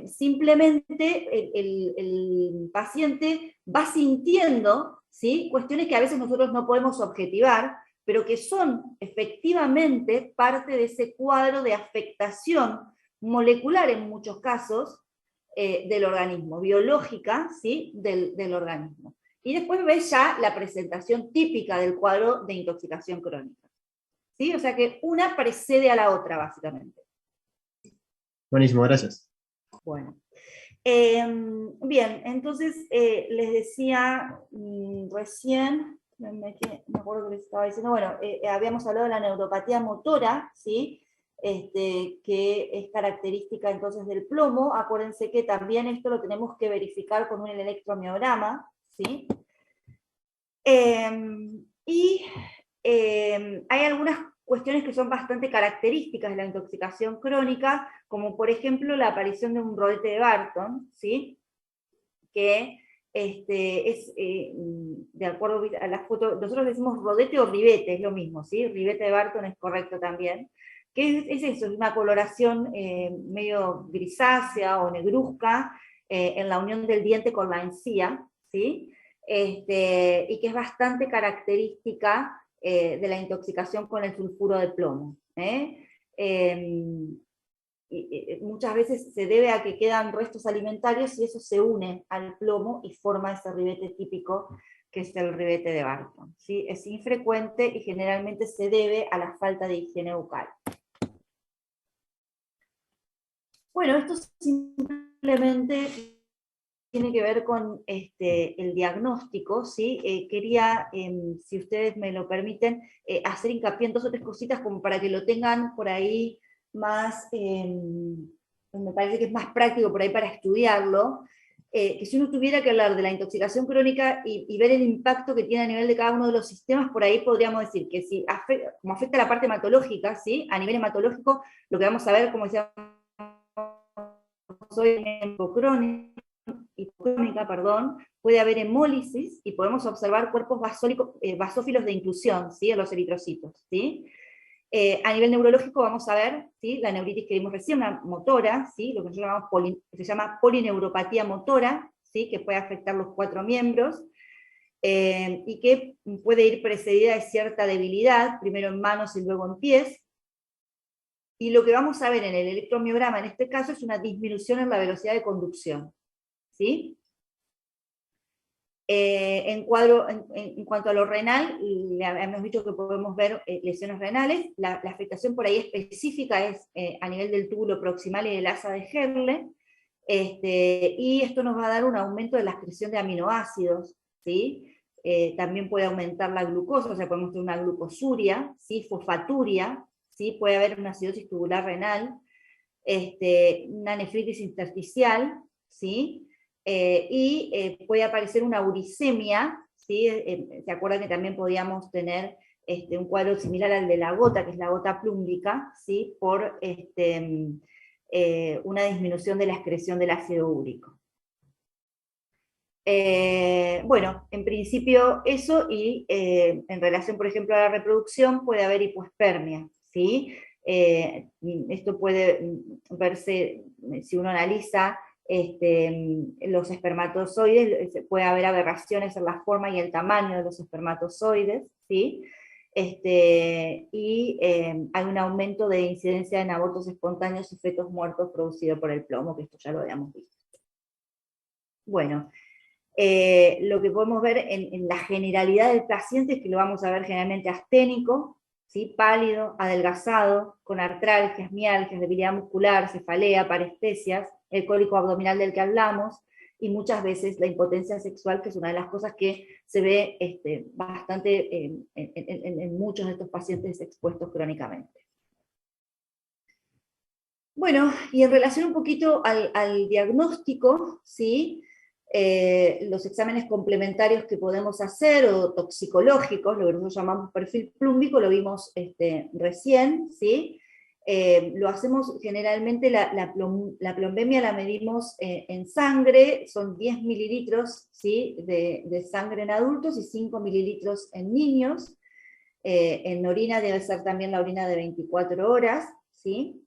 simplemente el paciente va sintiendo, ¿sí? Cuestiones que a veces nosotros no podemos objetivar, pero que son efectivamente parte de ese cuadro de afectación molecular en muchos casos del organismo, biológica, ¿sí? del organismo. Y después ves ya la presentación típica del cuadro de intoxicación crónica, ¿sí? O sea que una precede a la otra, básicamente. Buenísimo, gracias. Bueno. Bien, entonces les decía recién, me acuerdo que les estaba diciendo, bueno, habíamos hablado de la neuropatía motora, ¿sí? Que es característica entonces del plomo. Acuérdense que también esto lo tenemos que verificar con un electromiograma, ¿sí? Hay algunas cuestiones que son bastante características de la intoxicación crónica, como por ejemplo la aparición de un rodete de Barton, ¿sí? Que es, de acuerdo a la foto, nosotros decimos rodete o ribete, es lo mismo, ¿sí? Ribete de Barton es correcto también, que es eso, es una coloración medio grisácea o negruzca en la unión del diente con la encía, ¿sí? Y que es bastante característica de la intoxicación con el sulfuro de plomo. Muchas veces se debe a que quedan restos alimentarios y eso se une al plomo y forma ese ribete típico que es el ribete de Barton, ¿sí? Es infrecuente y generalmente se debe a la falta de higiene bucal. Bueno, esto simplemente tiene que ver con el diagnóstico, ¿sí? Quería, si ustedes me lo permiten, hacer hincapié en 2 o 3 cositas como para que lo tengan por ahí más, me parece que es más práctico por ahí para estudiarlo. que si uno tuviera que hablar de la intoxicación crónica y ver el impacto que tiene a nivel de cada uno de los sistemas, por ahí podríamos decir que si como afecta la parte hematológica, ¿sí? A nivel hematológico, lo que vamos a ver, como decíamos hoy, hipocrónica, puede haber hemólisis y podemos observar cuerpos basófilos de inclusión, ¿sí? En los eritrocitos, ¿sí? A nivel neurológico vamos a ver, ¿sí? La neuritis que vimos recién, una motora, ¿sí? Lo que nosotros llamamos se llama polineuropatía motora, ¿sí? Que puede afectar los 4 miembros, y que puede ir precedida de cierta debilidad, primero en manos y luego en pies. Y lo que vamos a ver en el electromiograma en este caso es una disminución en la velocidad de conducción, ¿sí? En cuanto a lo renal, hemos dicho que podemos ver lesiones renales. La afectación por ahí específica es a nivel del túbulo proximal y del asa de Herle, y esto nos va a dar un aumento de la excreción de aminoácidos, ¿sí? También puede aumentar la glucosa, o sea, podemos tener una glucosuria, ¿sí? Fosfaturia, ¿sí? Puede haber una acidosis tubular renal, una nefritis intersticial, ¿sí? Puede aparecer una uricemia, ¿sí? ¿Se acuerdan que también podíamos tener un cuadro similar al de la gota, que es la gota plúmbica, ¿sí? Por una disminución de la excreción del ácido úrico. Bueno, en principio eso, y en relación, por ejemplo, a la reproducción, puede haber hipoespermia, ¿sí? Esto puede verse, si uno analiza los espermatozoides, puede haber aberraciones en la forma y el tamaño de los espermatozoides, ¿sí? Hay un aumento de incidencia en abortos espontáneos y fetos muertos producido por el plomo, que esto ya lo habíamos visto. Bueno, lo que podemos ver en la generalidad del paciente es que lo vamos a ver generalmente asténico, ¿sí? Pálido, adelgazado, con artralgias, mialgias, debilidad muscular, cefalea, parestesias, el cólico abdominal del que hablamos, y muchas veces la impotencia sexual, que es una de las cosas que se ve bastante en muchos de estos pacientes expuestos crónicamente. Bueno, y en relación un poquito al diagnóstico, ¿sí? Los exámenes complementarios que podemos hacer, o toxicológicos, lo que nosotros llamamos perfil plúmbico, lo vimos recién, ¿sí? Lo hacemos generalmente, la plombemia la medimos en sangre, son 10 mililitros, ¿sí? de sangre en adultos y 5 mililitros en niños. En orina debe ser también la orina de 24 horas, ¿sí?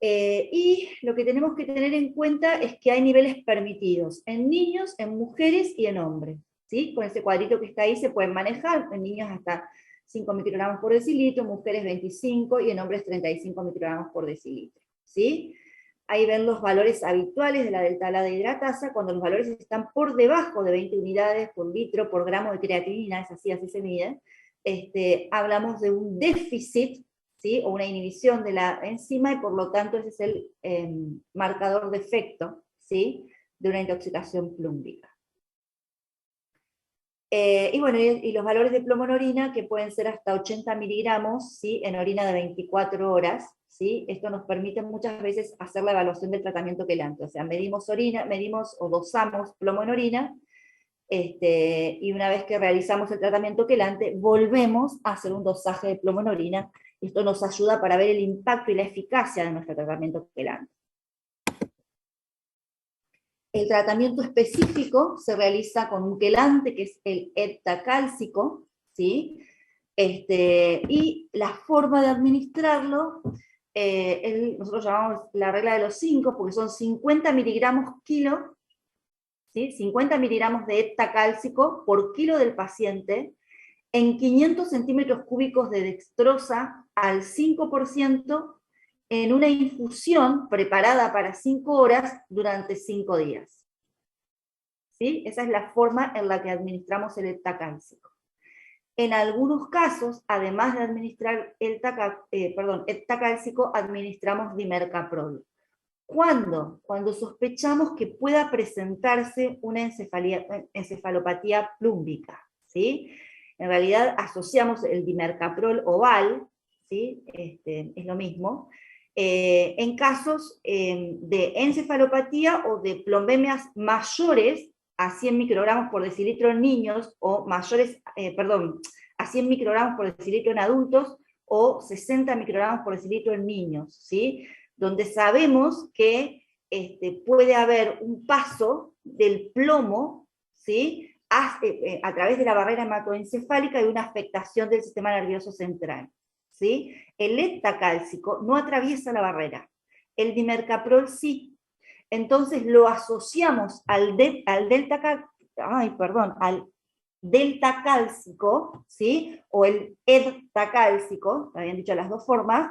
Y lo que tenemos que tener en cuenta es que hay niveles permitidos en niños, en mujeres y en hombres, ¿sí? Con ese cuadrito que está ahí se pueden manejar, en niños hasta 5 microgramos por decilitro, mujeres 25 y en hombres 35 microgramos por decilitro, ¿sí? Ahí ven los valores habituales de la delta-la hidratasa, cuando los valores están por debajo de 20 unidades por litro por gramo de creatinina, es así se mide, hablamos de un déficit, ¿sí? O una inhibición de la enzima, y por lo tanto ese es el marcador de efecto, ¿sí? De una intoxicación plúmbica. Y bueno, y los valores de plomo en orina, que pueden ser hasta 80 miligramos, ¿sí? En orina de 24 horas, ¿sí? Esto nos permite muchas veces hacer la evaluación del tratamiento quelante, o sea, medimos o dosamos plomo en orina, y una vez que realizamos el tratamiento quelante, volvemos a hacer un dosaje de plomo en orina. Esto nos ayuda para ver el impacto y la eficacia de nuestro tratamiento quelante. El tratamiento específico se realiza con un quelante, que es el heptacálcico, ¿sí? Y la forma de administrarlo, nosotros llamamos la regla de los 5, porque son 50 miligramos kilo, ¿sí? 50 miligramos de heptacálcico por kilo del paciente, en 500 centímetros cúbicos de dextrosa al 5%, en una infusión preparada para 5 horas durante 5 días. ¿Sí? Esa es la forma en la que administramos el heptacálcico. En algunos casos, además de administrar heptacálcico, administramos dimercaprol. ¿Cuándo? Cuando sospechamos que pueda presentarse una encefalopatía plúmbica, ¿sí? En realidad asociamos el dimercaprol oval, ¿sí? Es lo mismo, en casos de encefalopatía o de plombemias mayores a 100 microgramos por decilitro en niños, o mayores, a 100 microgramos por decilitro en adultos, o 60 microgramos por decilitro en niños, ¿sí? Donde sabemos que puede haber un paso del plomo, ¿sí? A través de la barrera hematoencefálica y una afectación del sistema nervioso central, ¿sí? El heptacálcico no atraviesa la barrera, el dimercaprol sí. Entonces lo asociamos al delta cálcico, ¿sí? O el heptacálcico, habían dicho las dos formas,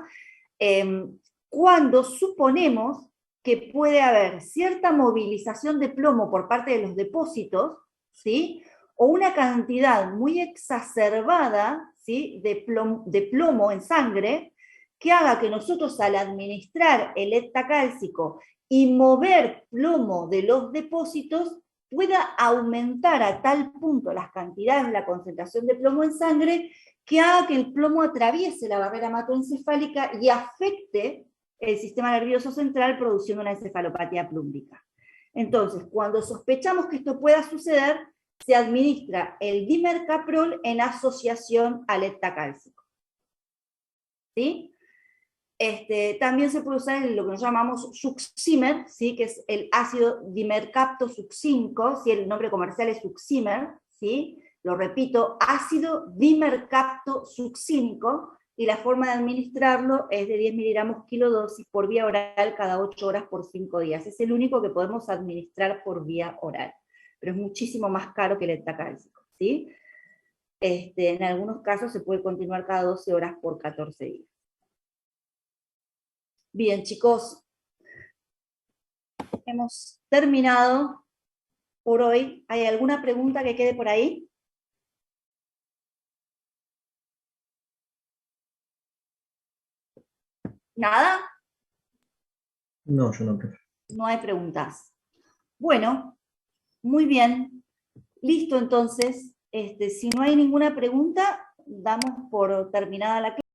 cuando suponemos que puede haber cierta movilización de plomo por parte de los depósitos, ¿sí? O una cantidad muy exacerbada, ¿sí? de plomo en sangre, que haga que nosotros al administrar el heptacálcico y mover plomo de los depósitos, pueda aumentar a tal punto las cantidades, la concentración de plomo en sangre, que haga que el plomo atraviese la barrera hematoencefálica y afecte el sistema nervioso central, produciendo una encefalopatía plúmbica. Entonces, cuando sospechamos que esto pueda suceder, se administra el dimercaprol en asociación al heptacálcico. ¿Sí? También se puede usar lo que nos llamamos Succimer, ¿sí? Que es el ácido dimercapto succínico, ¿sí? El nombre comercial es Succimer, ¿sí? Lo repito, ácido dimercapto succínico, y la forma de administrarlo es de 10 miligramos kilodosis por vía oral cada 8 horas por 5 días. Es el único que podemos administrar por vía oral, pero es muchísimo más caro que el heptacálcico, ¿sí? En algunos casos se puede continuar cada 12 horas por 14 días. Bien, chicos, hemos terminado por hoy. ¿Hay alguna pregunta que quede por ahí? ¿Nada? No, yo no, profe. No hay preguntas. Bueno, muy bien. Listo, entonces. Si no hay ninguna pregunta, damos por terminada la clase.